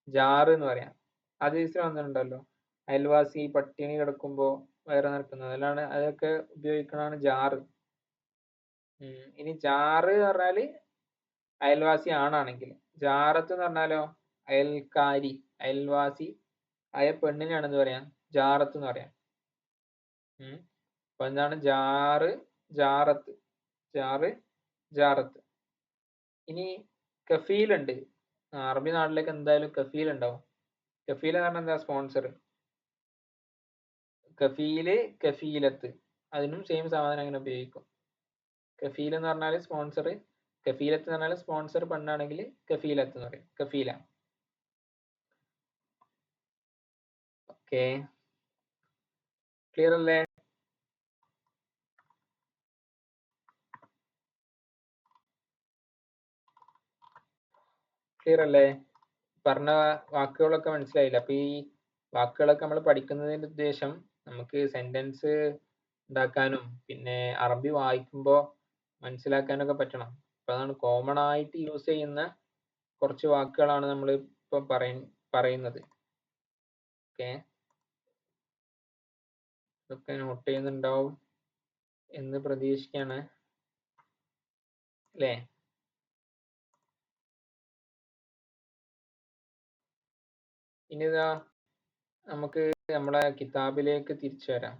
S1: ജാറ് എന്ന് പറയാം. ഹദീസിൽ വന്നിട്ടുണ്ടല്ലോ, അയൽവാസി പട്ടിണി കിടക്കുമ്പോ വയറ് നിറക്കുന്നത്, അതിലാണ് അതൊക്കെ ഉപയോഗിക്കണതാണ് ജാറ്. ഇനി ജാറ് എന്ന് പറഞ്ഞാല് അയൽവാസി ആണാണെങ്കിൽ. ജാറത്ത് എന്ന് പറഞ്ഞാലോ അയൽക്കാരി, അയൽവാസി ആയ പെണ്ണിനാണ് എന്ത് പറയാ? ജാറത്ത് എന്ന് പറയാം. അപ്പൊ എന്താണ് ജാറ്, ജാറത്ത്, ജാറ്, ജാറത്ത്. ഇനി കഫീലുണ്ട്. അറബി നാട്ടിലേക്ക് എന്തായാലും കഫീൽ ഉണ്ടാവും. കഫീൽ എന്ന് പറഞ്ഞാൽ എന്താ? സ്പോൺസർ. കഫീല്, കഫീലത്ത്, അതിനും സെയിം സാധനം അങ്ങനെ ഉപയോഗിക്കും. കഫീൽ എന്ന് പറഞ്ഞാൽ സ്പോൺസർ, കഫീലത്ത് എന്ന് പറഞ്ഞാൽ സ്പോൺസർ പെണ്ണാണെങ്കിൽ കഫീലത്ത് എന്ന് പറയും. കഫീല. ഓക്കെ, ക്ലിയർ അല്ലേ? ക്ലിയർ അല്ലേ? പറഞ്ഞ വാക്കുകളൊക്കെ മനസ്സിലായില്ല? അപ്പൊ ഈ വാക്കുകളൊക്കെ നമ്മൾ പഠിക്കുന്നതിന്റെ ഉദ്ദേശം നമുക്ക് സെന്റൻസ് ഉണ്ടാക്കാനും പിന്നെ അറബി വായിക്കുമ്പോൾ മനസ്സിലാക്കാനൊക്കെ പറ്റണം. അപ്പൊ അതാണ് കോമൺ ആയിട്ട് യൂസ് ചെയ്യുന്ന കുറച്ച് വാക്കുകളാണ് നമ്മൾ ഇപ്പൊ പറയുന്നത്. ഓക്കെ, ഇതൊക്കെ നോട്ട് ചെയ്യുന്നുണ്ടാവും എന്ന് പ്രതീക്ഷിക്കാണ് അല്ലേ? ഇനിതാ നമുക്ക് നമ്മളെ കിതാബിലേക്ക് തിരിച്ചു വരാം.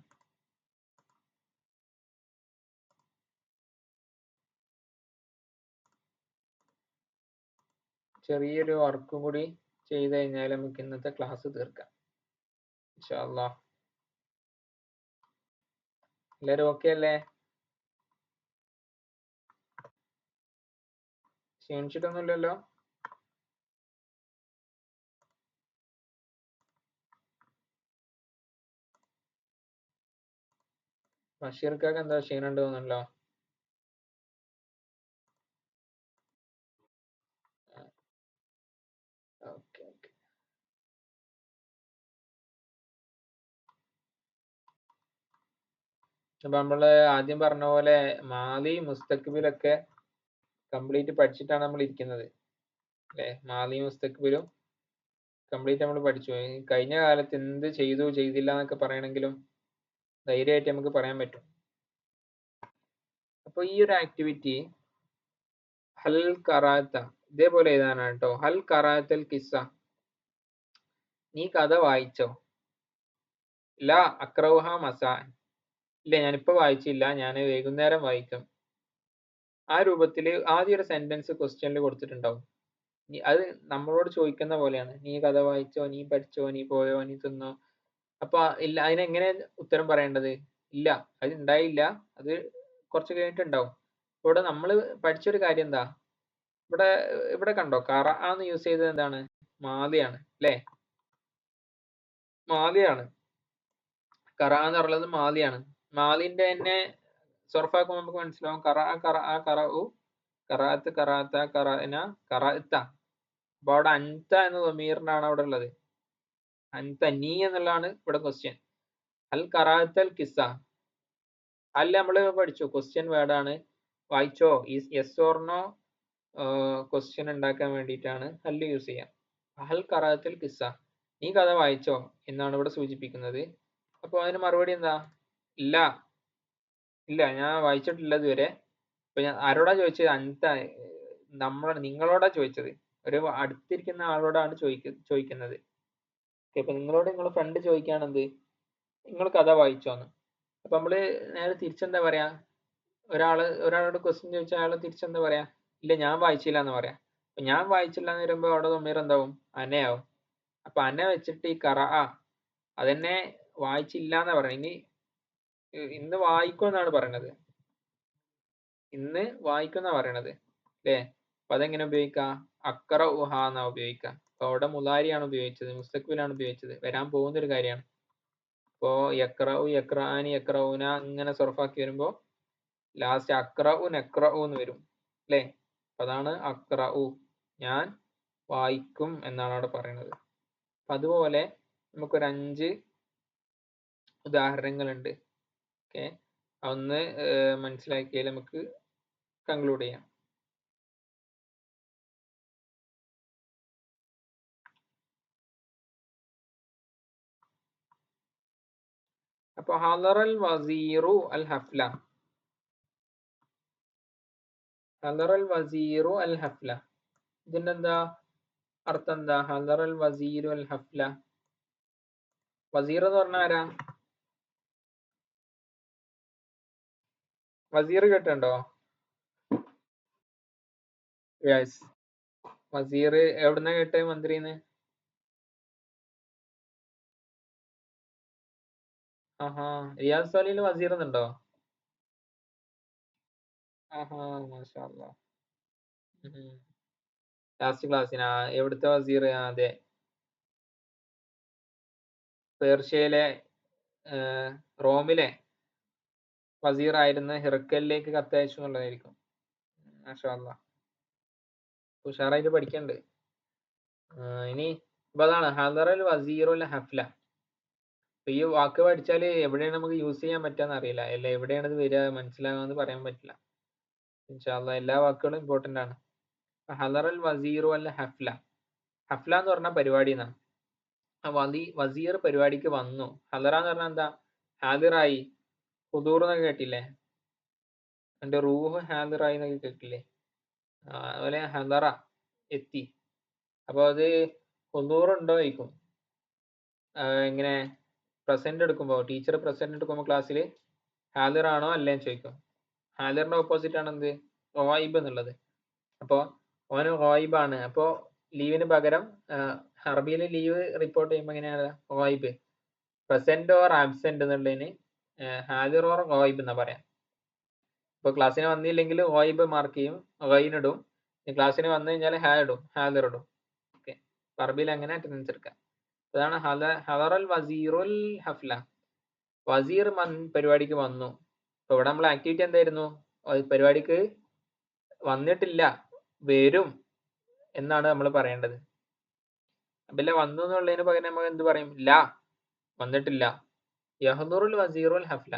S1: ചെറിയൊരു വർക്കും കൂടി ചെയ്ത് കഴിഞ്ഞാൽ നമുക്ക് ഇന്നത്തെ ക്ലാസ് തീർക്കാം ഇൻഷാ അല്ലാഹ്. എല്ലാരും ഓക്കെ അല്ലേ? ക്ഷീണിച്ചിട്ടൊന്നുമില്ലല്ലോ? ബഷീർക്കാക്ക് എന്താ ക്ഷീണം ഉണ്ട് തോന്നുന്നല്ലോ? Okay okay. അപ്പൊ നമ്മള് ആദ്യം പറഞ്ഞ പോലെ മാലി മുസ്തഖ്ബിലൊക്കെ കംപ്ലീറ്റ് പഠിച്ചിട്ടാണ് നമ്മൾ ഇരിക്കുന്നത് അല്ലെ? മാലി മുസ്തഖ്ബിലും കംപ്ലീറ്റ് നമ്മൾ പഠിച്ചു. കഴിഞ്ഞ കാലത്ത് എന്ത് ചെയ്തു ചെയ്തില്ല എന്നൊക്കെ പറയണെങ്കിലും ധൈര്യമായിട്ട് നമുക്ക് പറയാൻ പറ്റും. അപ്പൊ ഈ ഒരു ആക്ടിവിറ്റി ഹൽ കറാത്ത ഇതേപോലെ എഴുതാനാണ് കേട്ടോ. ഹൽ കറാത്തൽ കിസ്സ, നീ കഥ വായിച്ചോ? ലാ അക്രൗഹ മസാൻ, ഇല്ല ഞാനിപ്പോ വായിച്ചില്ല, ഞാൻ വൈകുന്നേരം വായിക്കും. ആ രൂപത്തിൽ ആദ്യം ഒരു സെന്റൻസ് ക്വസ്റ്റ്യനിൽ കൊടുത്തിട്ടുണ്ടാവും. അത് നമ്മളോട് ചോദിക്കുന്ന പോലെയാണ്, നീ കഥ വായിച്ചോ, നീ പഠിച്ചോ, നീ പോയോ, നീ തിന്നോ. അപ്പൊ ഇല്ല, അതിനെങ്ങനെ ഉത്തരം പറയേണ്ടത്? ഇല്ല, അത് ഉണ്ടായില്ല, അത് കുറച്ച് കഴിഞ്ഞിട്ടുണ്ടാവും. ഇവിടെ നമ്മൾ പഠിച്ചൊരു കാര്യം എന്താ, ഇവിടെ ഇവിടെ കണ്ടോ കറ എന്ന് യൂസ് ചെയ്തത് എന്താണ്? മാലിയാണ് അല്ലേ? മാലിയാണ്. കറ എന്ന് പറയുന്നത് മാലിയാണ്. മാലിന്റെ തന്നെ സൊറഫാക്കുമ്പോൾ നമുക്ക് മനസ്സിലാവും കറ കറ കറ ഉ കറാത്ത് കറാത്ത കറന കറത്ത. അപ്പൊ അവിടെ അൻത എന്ന ദമീറിനാണ് അവിടെ ഉള്ളത്. അൻത നീ എന്നുള്ളതാണ് ഇവിടെ ക്വസ്റ്റ്യൻ. അൽ കറാത്തൽ കിസ്സ, അല്ല നമ്മള് പഠിച്ചു ക്വസ്റ്റ്യൻ വേർഡാണ്. വായിച്ചോ is yes or no question ഉണ്ടാക്കാൻ വേണ്ടിയിട്ടാണ് ഹല്ല് യൂസ് ചെയ്യാം. ഹൽ കറാത്തൽ കിസ്സ, നീ കഥ വായിച്ചോ എന്നാണ് ഇവിടെ സൂചിപ്പിക്കുന്നത്. അപ്പൊ അതിന് മറുപടി എന്താ? ഇല്ല, ഇല്ല ഞാൻ വായിച്ചിട്ടില്ല ഇതുവരെ. ഇപ്പൊ ഞാൻ ആരോടാ ചോദിച്ചത്? അൻത, നിങ്ങളോടാ ചോദിച്ചത്. ഒരു അടുത്തിരിക്കുന്ന ആളോടാണ് ചോദിക്കുന്നത്. ഇപ്പൊ നിങ്ങളോട് നിങ്ങൾ ഫ്രണ്ട് ചോദിക്കുകയാണെന്ത്, നിങ്ങൾ കഥ വായിച്ചോന്ന്. അപ്പൊ നമ്മള് നേരെ തിരിച്ചെന്താ പറയാ? ഒരാളോട് ക്വസ്റ്റ്യൻ ചോദിച്ചാൽ അയാൾ തിരിച്ചെന്താ പറയാ? ഇല്ല ഞാൻ വായിച്ചില്ല എന്ന് പറയാം. അപ്പൊ ഞാൻ വായിച്ചില്ല എന്ന് വരുമ്പോ അവിടെ ദമീർ എന്താവും? അനയാവും. അപ്പൊ അന വെച്ചിട്ട് ഈ കറ അതെന്നെ വായിച്ചില്ല എന്നാ പറയണത്. ഇനി ഇന്ന് വായിക്കും എന്നാണ് പറയണത്. ഇന്ന് വായിക്കും എന്നാ പറയണത് അല്ലേ? അപ്പൊ അതെങ്ങനെ ഉപയോഗിക്കാം? അക്കറ ഉഹ എന്നാ ഉപയോഗിക്കാം. അപ്പൊ അവിടെ മുലാരിയാണ് ഉപയോഗിച്ചത്, മുസ്തഖ്ബിലാണ് ഉപയോഗിച്ചത്, വരാൻ പോകുന്ന ഒരു കാര്യമാണ്. അപ്പോ യക്റഉ യക്റാനി യക്റഊന അങ്ങനെ സർഫാക്കി വരുമ്പോ ലാസ്റ്റ് അക്റഉ നക്റഉ എന്ന് വരും അല്ലേ? അതാണ് അക്റഉ, ഞാൻ വായിക്കും എന്നാണ് അവിടെ പറയുന്നത്. അതുപോലെ നമുക്കൊരു 5 ഉദാഹരണങ്ങളുണ്ട്. ഓക്കെ, ഒന്ന് മനസ്സിലാക്കിയാൽ നമുക്ക് കൺക്ലൂഡ് ചെയ്യാം. അപ്പൊ ഹളറൽ വസീറു അൽ ഹഫ്ല, ഹളറൽ വസീറു അൽ ഹഫ്ല, ഇതിന്റെ എന്താ അർത്ഥം? എന്താ ഹളറൽ വസീറു അൽ ഹഫ്ല? വസീർ എന്ന് പറഞ്ഞ ആരാ? വസീർ കേട്ടുണ്ടോ? യെസ്, വസീർ എവിടുന്ന കേട്ടെ? മന്ത്രിന്ന്. ആഹാ, റിയാസ് സാലിയിൽ വസീർ എന്നുണ്ടോ? ആഹാ, മാഷാ അല്ലാഹ്. ലാസ്റ്റ് ക്ലാസ്സിനാ? എവിടുത്തെ വസീർ? അതെ, പേർഷ്യയിലെ റോമിലെ വസീർ ആയിരുന്ന ഹിറക്കലിലേക്ക് കത്തയച്ചു എന്നുള്ളതായിരിക്കും. മാഷാ അല്ലാഹ്, ഉഷാറായിട്ട് പഠിക്കണ്ട്. ഇനി ഇപ്പൊ അതാണ് ഹദറൽ വസീറുൽ ഹഫ്ല. ഈ വാക്ക് പഠിച്ചാല് എവിടെയാണ് നമുക്ക് യൂസ് ചെയ്യാൻ പറ്റാന്ന് അറിയില്ല, അല്ല എവിടെയാണ് ഇത് വരിക മനസ്സിലാകാന്ന് പറയാൻ പറ്റില്ല. ഇൻഷാ അല്ലാഹ് എല്ലാ വാക്കുകളും ഇമ്പോർട്ടന്റ് ആണ്. ഹദറൽ വസീറു അൽ ഹഫ്ല, ഹഫ്ല എന്ന് പറഞ്ഞ പരിപാടി എന്നാണ്. വസീർ പരിപാടിക്ക് വന്നു. ഹദറ എന്ന് പറഞ്ഞാൽ എന്താ? ഹാദിറായി. ഹുദൂർ എന്നൊക്കെ കേട്ടില്ലേ? എന്റെ റൂഹ് ഹാദിറായി എന്നൊക്കെ കേട്ടില്ലേ? അതുപോലെ ഹദറ, എത്തി. അപ്പൊ അത് ഹുദൂർ ഉണ്ടോ ചോദിക്കും. ഇങ്ങനെ പ്രസന്റ് എടുക്കുമ്പോ, ടീച്ചർ പ്രസന്റ് എടുക്കുമ്പോ ക്ലാസ്സിൽ ഹാദിർ ആണോ അല്ലേന്ന് ചോദിക്കും. ഹാദിറിന്റെ ഓപ്പോസിറ്റ് ആണ് എന്ത്? ഗായിബ് എന്നുള്ളത്. അപ്പൊ ഓന് ഗായിബാണ്. അപ്പോ ലീവിന് പകരം അറബിയിൽ ലീവ് റിപ്പോർട്ട് ചെയ്യുമ്പോ എങ്ങനെയാണ്? ഗായിബ്. പ്രസന്റ് ഓർ ആബ്സെന്റ് എന്നുള്ളതിന് ഹാദിർ ഓർ ഗായിബ് എന്നാ പറയാം. ഇപ്പൊ ക്ലാസ്സിന് വന്നില്ലെങ്കിൽ ഗായിബ് മാർക്ക് ചെയ്യും, ഗൈൻ ഇടും. ക്ലാസ്സിന് വന്നു കഴിഞ്ഞാൽ ഹാദിർ ഇടും. ഓക്കെ, അറബിയിൽ അങ്ങനെ അറ്റൻഡൻസ് എടുക്കാം. അതാണ് ഹദറൽ വസീറുൽ ഹഫ്ല. വസീർ പരിപാടിക്ക് വന്നു. ഇപ്പൊ ഇവിടെ നമ്മൾ ആക്ടിവിറ്റി എന്തായിരുന്നു? പരിപാടിക്ക് വന്നിട്ടില്ല, വരും എന്നാണ് നമ്മൾ പറയേണ്ടത്. അപ്പൊ ഇല്ല വന്നു എന്നുള്ളതിന് പകരം നമ്മൾ എന്ത് പറയും? ലാ, വന്നിട്ടില്ല. യഹ്ദുറുൽ വസീറുൽ ഹഫ്ല,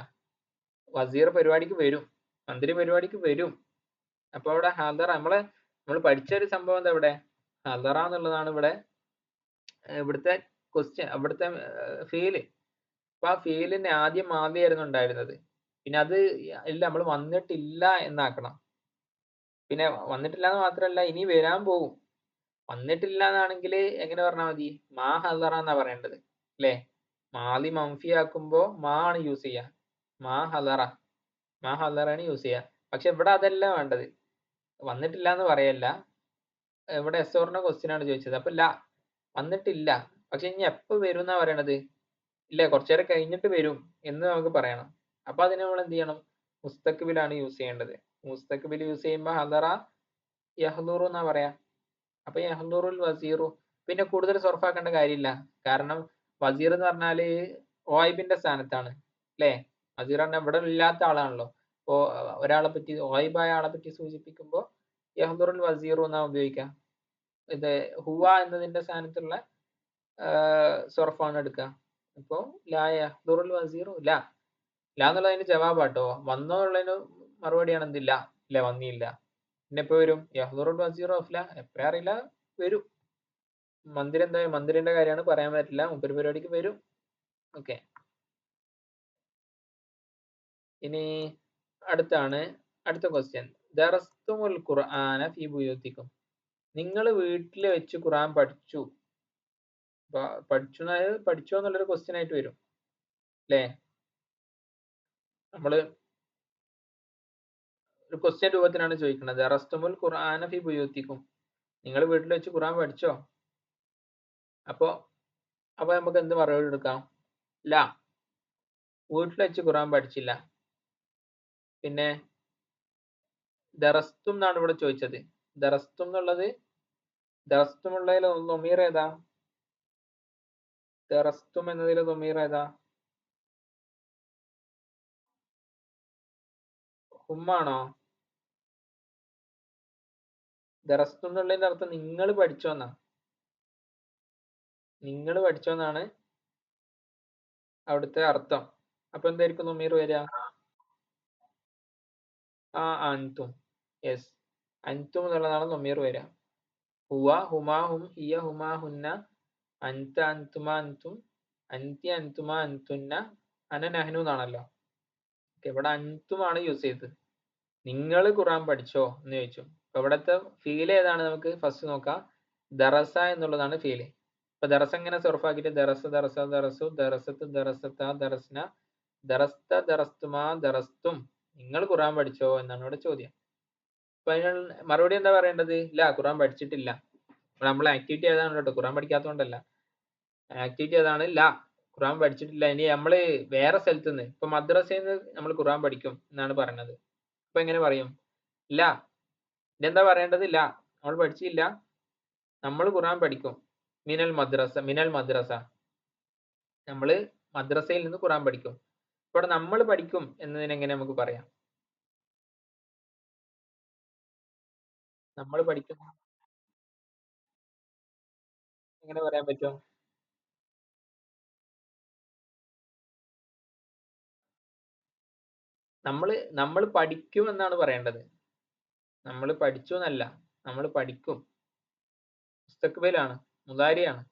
S1: വസീർ പരിപാടിക്ക് വരും, മന്ത്രി പരിപാടിക്ക് വരും. അപ്പൊ അവിടെ ഹദറ, നമ്മൾ പഠിച്ച ഒരു സംഭവം എന്താ ഇവിടെ? ഹദറ എന്നുള്ളതാണ് ഇവിടുത്തെ ക്വസ്റ്റ്യൻ, ഇവിടുത്തെ ഫീല്. അപ്പൊ ആ ഫീലിന്റെ ആദ്യം മാതിയായിരുന്നു ഉണ്ടായിരുന്നത്. പിന്നെ അത് ഇല്ല നമ്മൾ വന്നിട്ടില്ല എന്നാക്കണം. പിന്നെ വന്നിട്ടില്ല എന്ന് മാത്രമല്ല ഇനി വരാൻ പോകും. വന്നിട്ടില്ല എന്നാണെങ്കിൽ എങ്ങനെ പറഞ്ഞാൽ മതി? മാ ഹദറ എന്നാ പറയേണ്ടത് അല്ലേ? മാലി മംഫി ആക്കുമ്പോ മാ ആണ് യൂസ് ചെയ്യുക. മാ ഹദറാണ് യൂസ് ചെയ്യുക. പക്ഷെ ഇവിടെ അതല്ല വേണ്ടത്. വന്നിട്ടില്ല എന്ന് പറയല്ല. ഇവിടെ എസ്ഓറിന്റെ ക്വസ്റ്റ്യൻ ആണ് ചോദിച്ചത്. അപ്പൊ വന്നിട്ടില്ല. പക്ഷെ ഇനി എപ്പോ വരും എന്നാ പറയണത്? ഇല്ല കുറച്ചു നേരം കഴിഞ്ഞിട്ട് വരും എന്ന് നമുക്ക് പറയണം. അപ്പൊ അതിന് നമ്മൾ എന്ത് ചെയ്യണം? മുസ്തഖ്ബിലാണ് യൂസ് ചെയ്യേണ്ടത്. മുസ്തഖ്ബിൽ യൂസ് ചെയ്യുമ്പോ ഹദറ യഹ്ദുറു എന്നാ പറയാ. അപ്പൊ യഹ്ദുറുൽ വസീറു. പിന്നെ കൂടുതൽ സൊറഫാക്കേണ്ട കാര്യമില്ല. കാരണം വസീർ എന്ന് പറഞ്ഞാല് ഓയിബിന്റെ സ്ഥാനത്താണ് അല്ലേ? വസീർ പറഞ്ഞാൽ ഇവിടെ ഇല്ലാത്ത ആളാണല്ലോ. അപ്പോ ഒരാളെ പറ്റി ഓയിബായ ആളെ പറ്റി സൂചിപ്പിക്കുമ്പോ യഹ്ദുറുൽ വസീറു എന്നാ ഉപയോഗിക്കാം. ഇത് ഹുവ എന്നതിന്റെ സ്ഥാനത്തുള്ള സൊറഫാണ് എടുക്കുക. അപ്പോ ലാ യഹ്ദുറുൽ വസീറു ലാ എന്നുള്ളതിന് ജവാബാട്ടോ. വന്നോ ഉള്ളതിന് മറുപടിയാണ് എന്തില്ല? ഇല്ല വന്നില്ല. പിന്നെ എപ്പോ വരും? യഹ്ദുറുൽ വസീറു അഫ്ല. എപ്പോഴാ അറിയില്ല, വരും. മന്ദിരന്റെ കാര്യമാണ് പറയാൻ പറ്റില്ല. മുപ്പര് പരിപാടിക്ക് വരും. ഓക്കെ. ഇനി അടുത്ത ക്വസ്റ്റ്യൻ. ദറസ്തുമുൽ ഖുർആന ഫീ ബുയൂത്തിക്കും. നിങ്ങൾ വീട്ടിൽ വെച്ച് ഖുർആൻ പഠിച്ചോ എന്നുള്ളൊരു ക്വസ്റ്റ്യൻ ആയിട്ട് വരും അല്ലേ? നമ്മള് ഒരു ക്വസ്റ്റ്യൻ രൂപത്തിലാണ് ചോദിക്കുന്നത്. ദറസ്തുമുൽ ഖുർആന ഫീ ബുയൂത്തിക്കും. നിങ്ങൾ വീട്ടിൽ വെച്ച് ഖുർആൻ പഠിച്ചോ? അപ്പൊ നമുക്ക് എന്ത് മറുപടി എടുക്കാം? ലാ, വീട്ടിൽ വെച്ച് ഖുർആൻ പഠിച്ചില്ല. പിന്നെ ദറസ്തും എന്നാണ് ഇവിടെ ചോദിച്ചത്. ദറസ്തും ഉള്ളതിൽ ദമീർ ഏതാ? ദറസ്തും എന്നതിൽ ദമീർ ഏതാ? ഹുമ്മാണോ? ദറസ്തും എന്നുള്ളതിന്റെ അർത്ഥം നിങ്ങൾ പഠിച്ചോന്നാ. നിങ്ങൾ പഠിച്ചോന്നാണ് അവിടുത്തെ അർത്ഥം. അപ്പൊ എന്തായിരിക്കും ദമീർ വരിക? അൻതും. യെസ്, അൻതും എന്നുള്ളതാണ് ദമീർ വരിക. ഹുവ, ഹുമാ, ഹും, ഹിയ, ഹുമാ, ഹുന്ന, അൻത, അൻതുമ, അൻതും, അൻതി, അൻതുമ, അൻതുന്ന, അന, നഹ്നു എന്നാണല്ലോ. ഇവിടെ അൻതുമാണ് യൂസ് ചെയ്തത്. നിങ്ങൾ ഖുർആൻ പഠിച്ചോ എന്ന് ചോദിച്ചു. അപ്പൊ ഇവിടത്തെ ഫീൽ ഏതാണ്? നമുക്ക് ഫസ്റ്റ് നോക്കാം. ദറസ എന്നുള്ളതാണ് ഫീല്. അപ്പൊ ദറസ എങ്ങനെ സൊറഫാക്കിയിട്ട് ദറസു, ദറസത്ത്, ദറസത്ത, ദറസ്ന, ദറസ്ത, ദറസ്തുമാ, ദറസ്തും. നിങ്ങൾ ഖുർആൻ പഠിച്ചോ എന്നാണ് ഇവിടെ ചോദ്യം. അപ്പൊ അതിന് മറുപടി എന്താ പറയേണ്ടത്? ഇല്ല, ഖുർആൻ പഠിച്ചിട്ടില്ല. നമ്മൾ ആക്ടിവിറ്റി ഏതാണ് കേട്ടോ, ഖുർആൻ പഠിക്കാത്തതുകൊണ്ടല്ല. ആക്ടിവിറ്റി ഏതാണ്? ഖുർആൻ പഠിച്ചിട്ടില്ല. ഇനി നമ്മള് വേറെ സ്ഥലത്ത് നിന്ന്, ഇപ്പൊ മദ്രസയിൽ നിന്ന് നമ്മൾ ഖുർആൻ പഠിക്കും എന്നാണ് പറയുന്നത്. അപ്പൊ എങ്ങനെ പറയും? ഇല്ല. ഇതെന്താ പറയേണ്ടത്? ഇല്ല, നമ്മൾ പഠിച്ചില്ല, നമ്മൾ ഖുർആൻ പഠിക്കും. മിനൽ മദ്രസ. നമ്മള് മദ്രസയിൽ നിന്ന് ഖുർആൻ പഠിക്കും. ഇവിടെ നമ്മൾ പഠിക്കും എന്നതിന് എങ്ങനെ നമുക്ക് പറയാം? നമ്മൾ പഠിക്കും എങ്ങനെ പറയാൻ പറ്റും? നമ്മൾ പഠിക്കും എന്നാണ് പറയേണ്ടത്. നമ്മൾ പഠിച്ചു എന്നല്ല, നമ്മൾ പഠിക്കും. മുസ്തഖ്ബിലാണ്, മുദാരിയാണ്.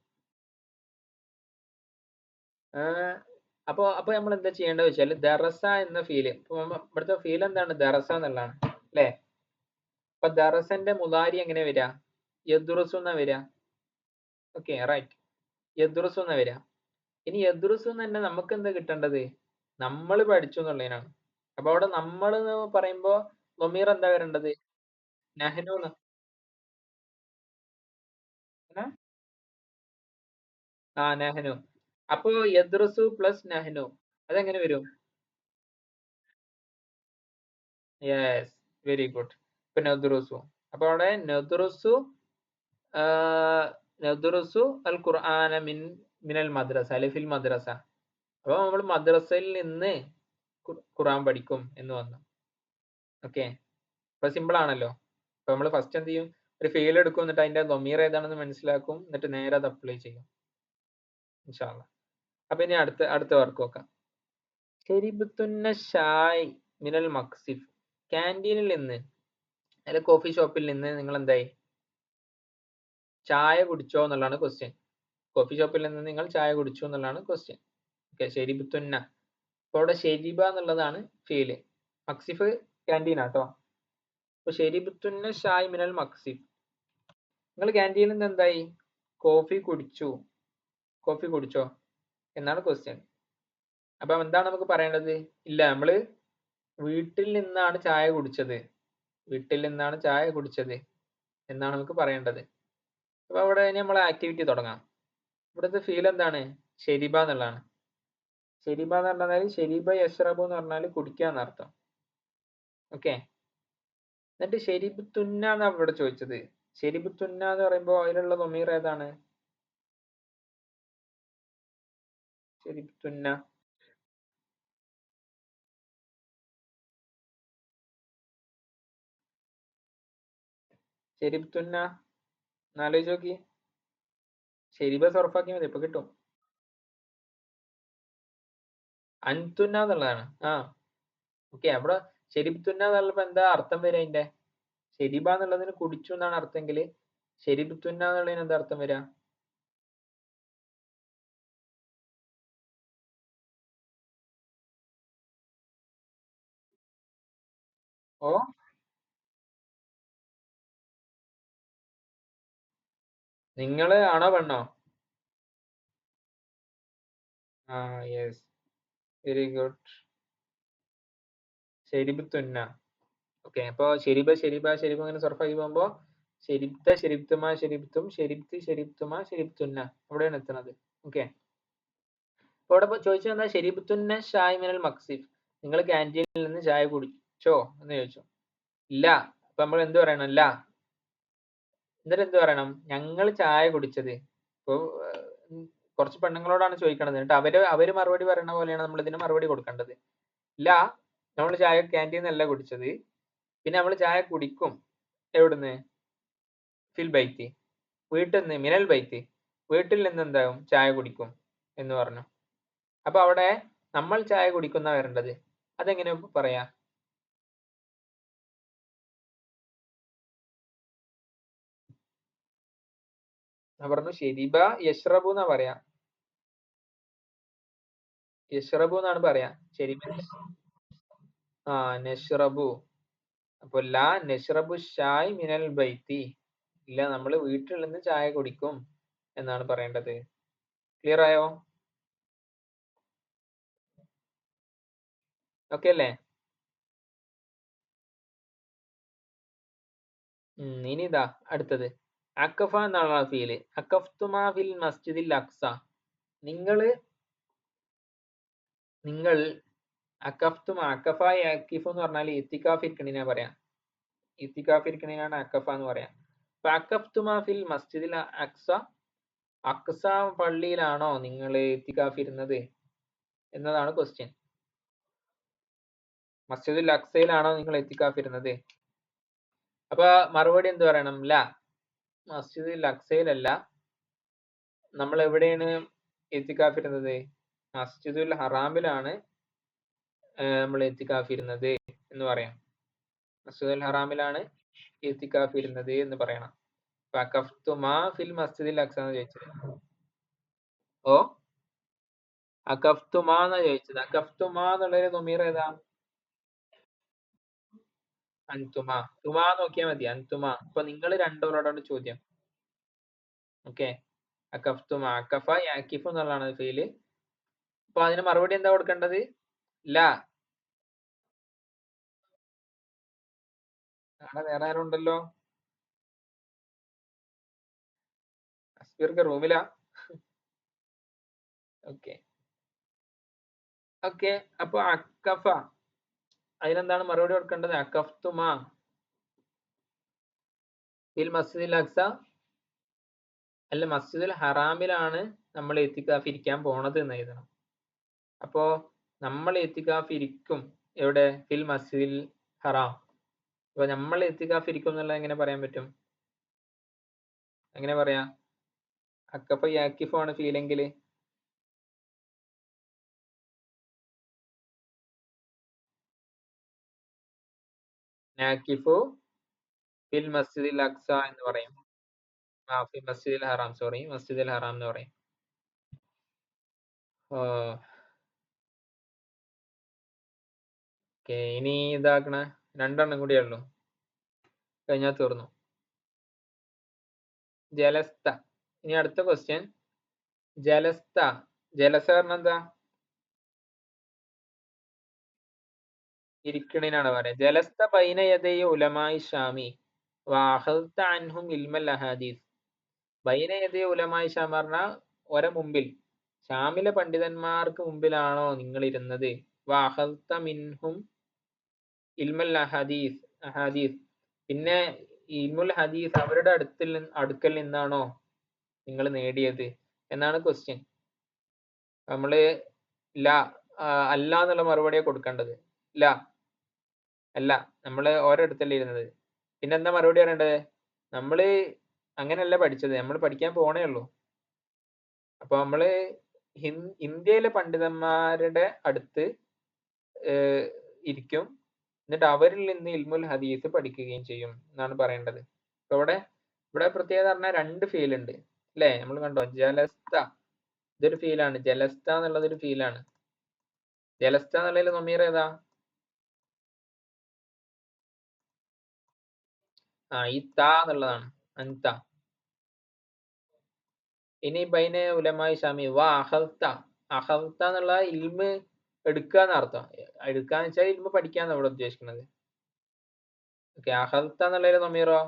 S1: അപ്പൊ നമ്മൾ എന്താ ചെയ്യേണ്ടത് വെച്ചാൽ ദറസ എന്ന ഫീല്, ഇവിടുത്തെ ഫീൽ എന്താണ്? ദറസ എന്നുള്ളതാണ് അല്ലേ? അപ്പൊ ദറസന്റെ മുദാരി എങ്ങനെ വരിക? യദ്റുസു എന്നാ വരിക. Okay, right. യദ്റുസു എന്നാ വരിക. ഇനി യദ്റുസു തന്നെ നമുക്ക് എന്താ കിട്ടേണ്ടത്? നമ്മൾ പഠിച്ചു എന്നുള്ളതിനാണ്. അപ്പൊ അവിടെ നമ്മൾ എന്ന് പറയുമ്പോ ദമീർ എന്താ വരേണ്ടത്? നഹ്നു. നഹ്നു. അപ്പൊ യദ്റുസു പ്ലസ് നഹ്നു അതെങ്ങനെ വരും? Yes, very good. ഇപ്പൊ നദ്റുസു. അപ്പൊ അവിടെ നദ്റുസു അൽ ഖുർആന മിനൽ മദ്രസ അല്ലെ ഫിൽ മദ്രസ. അപ്പൊ നമ്മൾ മദ്രസയിൽ നിന്ന് ഖുർആൻ പഠിക്കും എന്ന് വന്നു. ഓക്കെ, അപ്പൊ സിമ്പിൾ ആണല്ലോ. അപ്പൊ നമ്മൾ ഫസ്റ്റ് എന്ത് ചെയ്യും? ഒരു ഫീൽ എടുക്കും, എന്നിട്ട് അതിന്റെ ദമീർ ഏതാണെന്ന് മനസ്സിലാക്കും, എന്നിട്ട് നേരെ അത് അപ്ലൈ ചെയ്യും ഇൻഷാ അല്ലാഹ്. അപ്പൊ ഇനി അടുത്ത വർക്ക് നോക്കാം. ശരിബത്തുന്ന ഷായ് മിനൽ മക്സിഫ്. ക്യാൻറ്റീനിൽ നിന്ന് അല്ലെ കോഫി ഷോപ്പിൽ നിന്ന് നിങ്ങൾ എന്തായി? ചായ കുടിച്ചോ എന്നുള്ളതാണ് ക്വസ്റ്റ്യൻ. കോഫി ഷോപ്പിൽ നിന്ന് നിങ്ങൾ ചായ കുടിച്ചു എന്നുള്ളതാണ് ക്വസ്റ്റ്യൻ. ഓക്കെ, ശരിബത്തുന്ന. അപ്പൊ അവിടെ ഷെരീബ എന്നുള്ളതാണ് ഫീല്. മക്സിഫ് ക്യാൻറ്റീനാട്ടോ. അപ്പൊ ഷെരീബത്തുന്ന ഷായ് മിനൽ മക്സിഫ്. നിങ്ങൾ ക്യാൻറ്റീനിൽ നിന്ന് എന്തായി? കോഫി കുടിച്ചോ എന്നാണ് ക്വസ്റ്റ്യൻ. അപ്പൊ എന്താണ് നമുക്ക് പറയേണ്ടത്? ഇല്ല, നമ്മള് വീട്ടിൽ നിന്നാണ് ചായ കുടിച്ചത് എന്നാണ് നമുക്ക് പറയേണ്ടത്. അപ്പൊ അവിടെ നമ്മളെ ആക്ടിവിറ്റി തുടങ്ങാം. ഇവിടുത്തെ ഫീൽ എന്താണ്? ഷെരീബ എന്നുള്ളതാണ്. ഷെരീബ എന്ന് പറഞ്ഞാൽ ഷെരീബ യഷ്റബു എന്ന് പറഞ്ഞാൽ കുടിക്കുക എന്നർത്ഥം. ഓക്കെ. എന്നിട്ട് ഷെരീബത്തുന്ന എന്നാണ് ഇവിടെ ചോദിച്ചത്. ഷെരീബത്തുന്ന എന്ന് പറയുമ്പോൾ അതിലുള്ള ദമീർ ഏതാണ്? ഷെരീബത്തുന്ന എന്നാലോചിച്ച് നോക്കി. ഷെരീബ സർഫാക്കി മതി, ഇപ്പൊ കിട്ടും. അൻതുന്ന എന്നുള്ളതാണ്. ഓക്കെ. അവിടെ ഷെരീബത്തുന്ന എന്നുള്ളപ്പോ എന്താ അർത്ഥം വരിക? അതിന്റെ ഷെരീബ എന്നുള്ളതിന് കുടിച്ചു എന്നാണ് അർത്ഥമെങ്കിൽ ഷെരീബത്തുന്ന എന്നുള്ളതിന് എന്താ അർത്ഥം വരിക? ഓ, നിങ്ങള് ആണോ പെണ്ണോ? Yes, very good. ഷെരീബത്തുന്ന. ഓക്കെ. അപ്പൊ ഷെരീബ അങ്ങനെ സർഫാക്കി പോകുമ്പോ ഷെരിബ്ത, ഷെരിബ്തുമ, ഷെരിബ്തും, ഷെരിബ്തി, ഷെരിബ്തുമ, ഷെരിബ്തുന്ന അവിടെയാണ് എത്തുന്നത്. ഓക്കെ. അപ്പൊ ഇവിടെ ചോദിച്ചു എന്താ? ഷെരീബത്തുന്ന ഷായ് മിനൽ മക്സിഫ്. നിങ്ങൾ ക്യാൻറ്റീനിൽ നിന്ന് ചായ കുടിച്ചോ എന്ന് ചോദിച്ചു. ഇല്ല. അപ്പൊ നമ്മൾ എന്ത് പറയണം? ഇല്ല. എന്നിട്ട് എന്ത് പറയണം? ഞങ്ങൾ ചായ കുടിച്ചത്. ഇപ്പൊ കുറച്ച് പെണ്ണുങ്ങളോടാണ് ചോദിക്കണത്. എന്നിട്ട് അവര് മറുപടി പറയണ പോലെയാണ് നമ്മൾ ഇതിന് മറുപടി കൊടുക്കേണ്ടത്. ഇല്ല, നമ്മൾ ചായ ക്യാൻറ്റീന്നല്ല കുടിച്ചത്. പിന്നെ നമ്മൾ ചായ കുടിക്കും. എവിടുന്ന്? ഫിൽ ബൈത്തി, വീട്ടിൽ നിന്ന്. മിനൽ ബൈത്തി, വീട്ടിൽ നിന്ന് എന്താകും? ചായ കുടിക്കും എന്ന് പറഞ്ഞു. അപ്പൊ അവിടെ നമ്മൾ ചായ കുടിക്കുന്ന വരേണ്ടത്. അതെങ്ങനെ പറയാ? ഞാൻ പറഞ്ഞു ഷെരീബ യഷ്റബു എന്നാ പറയാ. യഷ്റബു എന്നാണ് പറയാ. ഷെരീബ നഷ്റബു. അപ്പൊ ലാ നഷ്റബു ഷായ് മിനൽ ബൈത്തി. ഇല്ല, നമ്മൾ വീട്ടിൽ നിന്ന് ചായ കുടിക്കും എന്നാണ് പറയേണ്ടത്. ക്ലിയർ ആയോ? ഓക്കെ അല്ലേ? ഇനി ഇതാ അടുത്തത്. അക്കഫ എന്നാണ് ഫീല്. അക്കഫ്തുമാ ഫിൽ മസ്ജിദിൽ അക്സ. നിങ്ങൾ അക്കഫ യാക്കിഫു എന്ന് പറഞ്ഞാൽ ഇത്തിക്കാഫ് ഇരിക്കണിനാ പറയാ. ഇത്തിക്കാഫ് ഇരിക്കണിനാണ് അക്കഫ എന്ന് പറയാ. അപ്പൊ അക്കഫ്തുമാ ഫിൽ മസ്ജിദിൽ അക്സ. അക്സ പള്ളിയിലാണോ നിങ്ങൾ ഇത്തിക്കാഫ് ഇരുന്നത് എന്നതാണ് ക്വസ്റ്റ്യൻ. മസ്ജിദുൽ അക്സയിലാണോ നിങ്ങൾ ഇത്തിക്കാഫ് ഇരുന്നത്? അപ്പൊ മറുപടി എന്ത് പറയണം? ല, മസ്ജിദുൽ അക്സയിലല്ല. നമ്മൾ എവിടെയാണ് ഇത്തിക്കാഫ് ഇരുന്നത്? മസ്ജിദുൽ ഹറാമിലാണ് നമ്മൾ ഇത്തിക്കാഫ് ഇരുന്നത് എന്ന് പറയാം. മസ്ജിദുൽ ഹറാമിലാണ് ഇത്തിക്കാഫ് ഇരുന്നത് എന്ന് പറയണം. അകഫ്തുമാ ഫിൽ മസ്ജിദിൽ അക്സ എന്ന് ചോദിച്ചത്. ഓ, അകഫ്തുമാ എന്നാ ചോദിച്ചത്. അകഫ്തുമാ എന്നുള്ളൊരു ദമീർ ഏതാ? അൻതുമാ. തുമാ നോക്കിയാൽ മതി. അൻതുമാ. അപ്പൊ നിങ്ങൾ രണ്ടോരോടാണ് ചോദ്യം. ഓക്കെ. അകഫ്തുമാ. അക്കഫ യാക്കിഫു എന്നുള്ളതാണ് ഫീല്. അപ്പൊ അതിന് മറുപടി എന്താ കൊടുക്കേണ്ടത്? ല. നാളെ വേറെ ആരും ഉണ്ടല്ലോ. അസ്ബീർക്ക് റൂമിലാ? ഓക്കെ. ഓക്കെ. അപ്പൊ അക്കഫ, അതിനെന്താണ് മറുപടി കൊടുക്കേണ്ടത്? അകഫ്തുമാ ഫിൽ മസ്ജിദിൽ അക്സ. അല്ല, മസ്ജിദുൽ ഹറാമിലാണ് നമ്മൾ ഇത്തിക്കാഫ് ഇരിക്കാൻ പോണത് എന്ന് എഴുതണം. അപ്പോ നമ്മൾ ഇത്തിക്കാഫ് ഇരിക്കും എവിടെ? ഫിൽ മസ്ജിദിൽ ഹറാം. അപ്പൊ നമ്മൾ ഇത്തിക്കാഫ് ഇരിക്കും എന്നുള്ളത് എങ്ങനെ പറയാൻ പറ്റും? എങ്ങനെ പറയാ? അക്കഫ യാക്കിഫു ആണ് ഫീലെങ്കിൽ നാക്കിഫു ഫിൽ മസ്ജിദിൽ അക്സ എന്ന് പറയും. ഫിൽ മസ്ജിദിൽ ഹറാം, സോറി, മസ്ജിദിൽ ഹറാം എന്ന് പറയും. ഓക്കെ, ഇനി ഇതാക്കണ 2 കൂടിയേ ഉള്ളൂ, കഴിഞ്ഞാൽ തീർന്നു. ജലസ്ഥ. ഇനി അടുത്ത ക്വസ്റ്റ്യൻ, ജലസ്ഥ. ജലസ പറഞ്ഞ എന്താ? ഇരിക്കണിനാണ് പറയാ. ജലസ്ഥ ബൈന യദൈ ഉലമായി ഷാമി വഅഖദ്ത അൻഹും ഇൽമൽ അഹാദീസ്. ബൈന യദൈ ഉലമായി ഷാം പറഞ്ഞാൽ ഒരെ മുമ്പിൽ, ഷാമിലെ പണ്ഡിതന്മാർക്ക് മുമ്പിലാണോ നിങ്ങൾ ഇരുന്നത്? വഅഖദ്ത മിൻഹും ഇൽമൽ അഹാദീസ്, അഹാദീസ്, പിന്നെ ഇൽമുൽ ഹദീസ് അവരുടെ അടുക്കൽ നിന്നാണോ നിങ്ങൾ നേടിയത് എന്നാണ് ക്വസ്റ്റ്യൻ. നമ്മള് ല അല്ല എന്നുള്ള മറുപടിയാണ് കൊടുക്കേണ്ടത്. ല അല്ല, നമ്മള് ഓരോരുത്തല്ലേ ഇരുന്നത്. പിന്നെ എന്താ മറുപടി പറയേണ്ടത്? നമ്മള് അങ്ങനെയല്ല പഠിച്ചത്, നമ്മൾ പഠിക്കാൻ പോണേ ഉള്ളൂ. അപ്പൊ നമ്മള് ഇന്ത്യയിലെ പണ്ഡിതന്മാരുടെ അടുത്ത് ഇരിക്കും, എന്നിട്ട് അവരിൽ നിന്ന് ഇൽമുൽ ഹദീസ് പഠിക്കുകയും ചെയ്യും എന്നാണ് പറയേണ്ടത്. അപ്പൊ ഇവിടെ പ്രത്യേകത പറഞ്ഞാൽ 2 ഫീൽ ഉണ്ട് അല്ലേ? നമ്മൾ കണ്ടോ, ജലസ്ഥ ഇതൊരു ഫീലാണ്, ജലസ്ഥ എന്നുള്ളതൊരു ഫീലാണ്. ജലസ്ഥ എന്നുള്ളതിൽ നമീർ ഏതാ? ഈ ത എന്നുള്ളതാണ്, അൻത. ഇനി ബൈന ഉലമായി ഷാമി വ അഖദ്ത. അഖദ്ത എന്നുള്ള ഇൽമ് എടുക്കുക എന്നർത്ഥം. എടുക്കാന്ന് വെച്ചാൽ ഇൽമ് പഠിക്കാന്ന് ഇവിടെ ഉദ്ദേശിക്കുന്നത്. ഓക്കെ, അഖദ്ത എന്നുള്ളതിൽ നമീറോ?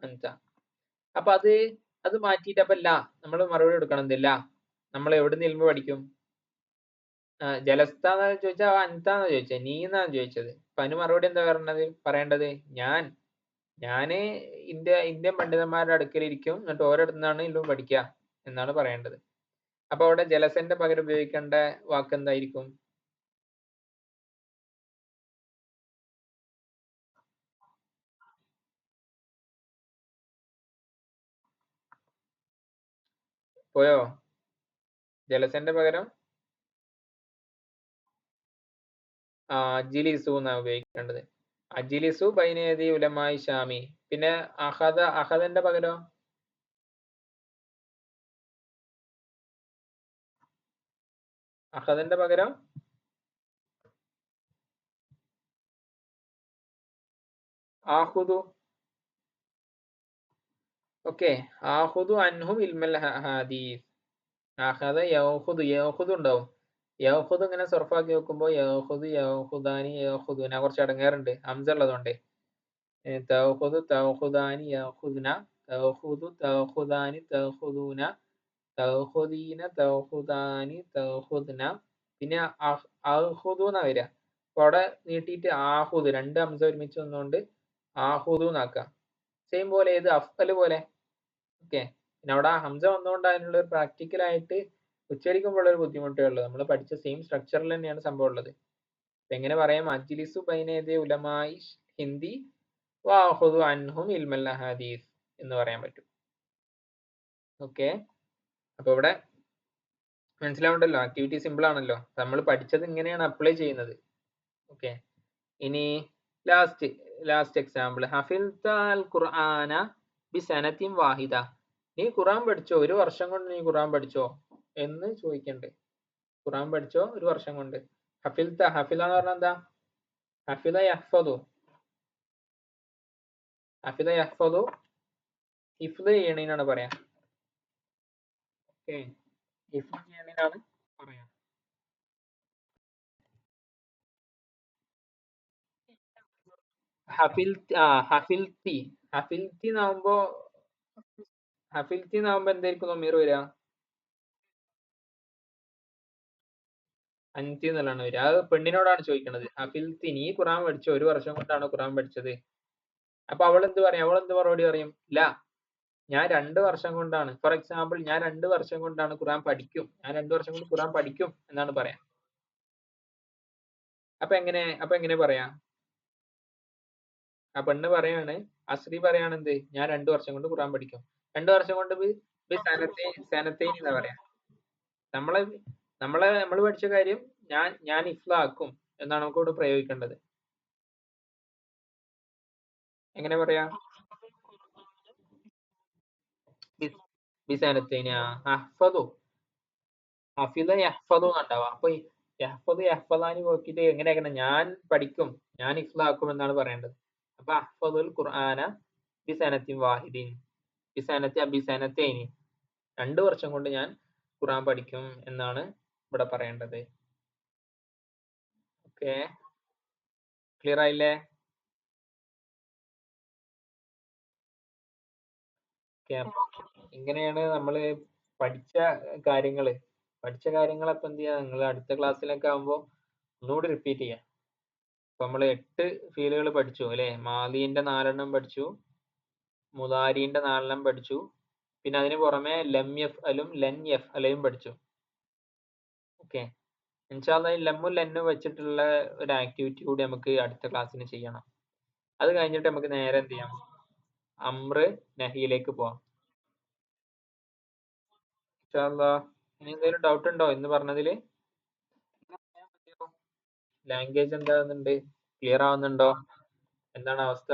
S1: അൻത. അപ്പൊ അത് മാറ്റിയിട്ട് അപ്പൊ ല നമ്മൾ മറുപടി കൊടുക്കണം. എന്തില്ല, നമ്മൾ എവിടുന്ന് ഇൽമ് പഠിക്കും? ജലസ്ഥ എന്ന് ചോദിച്ചാ അൻതാന്ന് ചോദിച്ചത്, നീ എന്നാണ് ചോദിച്ചത്. അപ്പൊ അതിന് മറുപടി എന്താ പറയേണ്ടത്? ഞാന് ഇന്ത്യൻ പണ്ഡിതന്മാരുടെ അടുക്കലിരിക്കും, എന്നിട്ട് ഓരോരുത്തുനിന്നാണ് ഇൽമു പഠിക്കുക എന്നാണ് പറയേണ്ടത്. അപ്പൊ അവിടെ ജലസന്റെ പകരം ഉപയോഗിക്കേണ്ട വാക്ക് എന്തായിരിക്കും? പോയോ? ജലസന്റെ പകരം അജിലിസു എന്നാണ് ഉപയോഗിക്കേണ്ടത്. അജിലിസു ബൈനയദി ഉലമായി ഷാമി. പിന്നെ അഹദന്റെ പകരം അഹദന്റെ പകരം ആഹുദു. ഓക്കെ, ആഹുദു അൻഹും ഇൽമൽ ഹദീസ്. അഹദ യൗഹുദു, യൗഹുദു ഉണ്ടാവും. യൗഹുദു ഇങ്ങനെ സർഫാക്കി വെക്കുമ്പോ യൗഹുദു, യൗഹുദാനി, യൗഹുദുന കുറച്ച് അടങ്ങാറുണ്ട് ഹംസ ഉള്ളതുകൊണ്ട്. തൗഹുദു, തൗഹുദാനി, യൗഹുദുന, തൗഹുദു, തൗഹുദാനി, തൗഹുദൂന, തൗഹുദീന, തൗഹുദാനി, തൗഹുദ്ന, പിന്നെ അഹുദു എന്നാ വരിക. അപ്പൊ അവിടെ നീട്ടിയിട്ട് ആഹുദ്, 2 ഹംസ ഒരുമിച്ച് വന്നുകൊണ്ട് ആഹുദു എന്നാക്കാം. സെയിം പോലെ ഇത് അഫ്അൽ പോലെ. ഓക്കെ, പിന്നെ അവിടെ ഹംസ വന്നുകൊണ്ട് അതിനുള്ള ഒരു പ്രാക്ടിക്കലായിട്ട് ഉച്ചരിക്കുമ്പോൾ ഒരു ബുദ്ധിമുട്ടേ ഉള്ളൂ. നമ്മൾ പഠിച്ച സെയിം സ്ട്രക്ചറിൽ തന്നെയാണ് സംഭവം ഉള്ളത്. എങ്ങനെ പറയാം? അജ്ലിസു ബൈനയദി ഉലമായി ഹിന്ദി വഅഖുദു അൻഹും ഇൽമൽ ഹദീസ് എന്ന് പറയാൻ പറ്റും. ഓക്കെ, അപ്പൊ ഇവിടെ മനസ്സിലാവുണ്ടല്ലോ, ആക്ടിവിറ്റി സിമ്പിൾ ആണല്ലോ. നമ്മൾ പഠിച്ചത് ഇങ്ങനെയാണ് അപ്ലൈ ചെയ്യുന്നത്. ഓക്കെ, ഇനി ലാസ്റ്റ് എക്സാമ്പിൾ, ഹഫിൽത അൽ ഖുർആന ബിസനത്തിൻ വാഹിദ. നീ ഖുർആൻ പഠിച്ചോ, ഒരു വർഷം കൊണ്ട് നീ ഖുർആൻ പഠിച്ചോ എന്ന് ചോദിക്കണ്ടേ. ഖുർആൻ പഠിച്ചോ ഒരു വർഷം കൊണ്ട്. ഹഫിൽത, ഹഫില എന്ന് പറഞ്ഞാൽ എന്താ? ഹഫില യഹ്ഫദു, ഹഫില യഹ്ഫദു ഹിഫ്ദ് ചെയ്യണേനാണ് പറയാ. ഓക്കെ, ഹിഫ്ദ് ചെയ്യണേനാണ് പറയാ. ഹഫിൽത്തി എന്നാവുമ്പോ എന്തായിരിക്കും നമീർ വരിക? അൻതി എന്നുള്ളതാണ് വരിക. അത് പെണ്ണിനോടാണ് ചോദിക്കുന്നത്. ഹഫിൽത്തി, നീ ഖുർആൻ പഠിച്ചോ, ഒരു വർഷം കൊണ്ടാണ് ഖുർആൻ പഠിച്ചത്. അപ്പൊ അവൾ എന്ത് പറയും? അവൾ എന്ത് മറുപടി പറയും? ഇല്ല, ഞാൻ 2 വർഷം കൊണ്ടാണ്. ഫോർ എക്സാമ്പിൾ, ഞാൻ 2 വർഷം കൊണ്ടാണ് ഖുർആൻ പഠിക്കും, ഞാൻ 2 വർഷം കൊണ്ട് ഖുർആൻ പഠിക്കും എന്നാണ് പറയാം. അപ്പൊ എങ്ങനെ പറയാ? ആ പെണ്ണ് പറയാണ്, അസ്രി പറയാണ് എന്ത്? ഞാൻ 2 വർഷം കൊണ്ട് ഖുർആൻ പഠിക്കും. 2 വർഷം കൊണ്ട് സനത്തൈൻ എന്നാ പറയാ. നമ്മൾ പഠിച്ച കാര്യം ഞാൻ ഇഫ്ലാക്കും എന്നാണ് നമുക്ക് ഇവിടെ പ്രയോഗിക്കേണ്ടത്. എങ്ങനെ പറയാ? ബിസനത്തൈൻ. ഹഫദു, ഹഫിദ യഹ്ഫദു ഉണ്ടാവാം. അപ്പൊ യഹ്ഫദ് യഹ്ഫദാനി നോക്കിയിട്ട് എങ്ങനെയാക്കണം? ഞാൻ പഠിക്കും, ഞാൻ ഇഫ്ലാക്കും എന്നാണ് പറയേണ്ടത്. അപ്പൊ അഹ്ഫദുൽ ഖുർആന ബിസനത്തിൻ വാഹിദിൻ ബിസനത്തി ബിസനത്തൈനി 2 വർഷം കൊണ്ട് ഞാൻ ഖുർആൻ പഠിക്കും എന്നാണ് ഇവിടെ പറയേണ്ടത്. ഓക്കെ, ക്ലിയർ ആയില്ലേ? ഇങ്ങനെയാണ് നമ്മൾ പഠിച്ച കാര്യങ്ങള്. അപ്പൊ എന്ത് ചെയ്യാ, നിങ്ങൾ അടുത്ത ക്ലാസ്സിലൊക്കെ ആകുമ്പോൾ ഒന്നുകൂടി റിപ്പീറ്റ് ചെയ്യാം. അപ്പൊ നമ്മൾ 8 ഫീലുകൾ പഠിച്ചു അല്ലെ? മാദീന്റെ 4 പഠിച്ചു, മുദാരിന്റെ 4 പഠിച്ചു, പിന്നെ അതിന് പുറമെ ലം യഫ്അലും ലൻ യഫ്അലയും പഠിച്ചു. ഓക്കെ, ഇൻഷാല്ലാ ഈ ലമ്മും ലന്നും വെച്ചിട്ടുള്ള ഒരു ആക്ടിവിറ്റി കൂടി നമുക്ക് അടുത്ത ക്ലാസ്സിന് ചെയ്യണം. അത് കഴിഞ്ഞിട്ട് നമുക്ക് നേരെ എന്ത് ചെയ്യാം, അമ്ര നഹിയിലേക്ക് പോവാം. ഇൻഷാല്ലാ. ഇനി എന്തെങ്കിലും ഡൗട്ട് ഉണ്ടോ ഇന്ന് പറഞ്ഞതില്? ലാംഗ്വേജ് എന്താകുന്നുണ്ട്? ക്ലിയർ ആവുന്നുണ്ടോ? എന്താണ് അവസ്ഥ?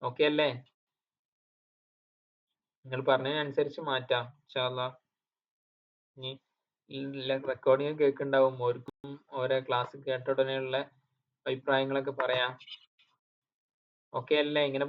S1: ഓക്കെ അല്ലേ? നിങ്ങൾ പറഞ്ഞതിനനുസരിച്ച് മാറ്റാം ഇൻഷാല്ലാ. ഇനി റെക്കോർഡിംഗ് കേൾക്കുന്നുണ്ടാവും, ഓർക്കും ഓരോ ക്ലാസ് കേട്ട ഉടനെയുള്ള അഭിപ്രായങ്ങളൊക്കെ പറയാം. ഓക്കെ അല്ലേ? ഇങ്ങനെ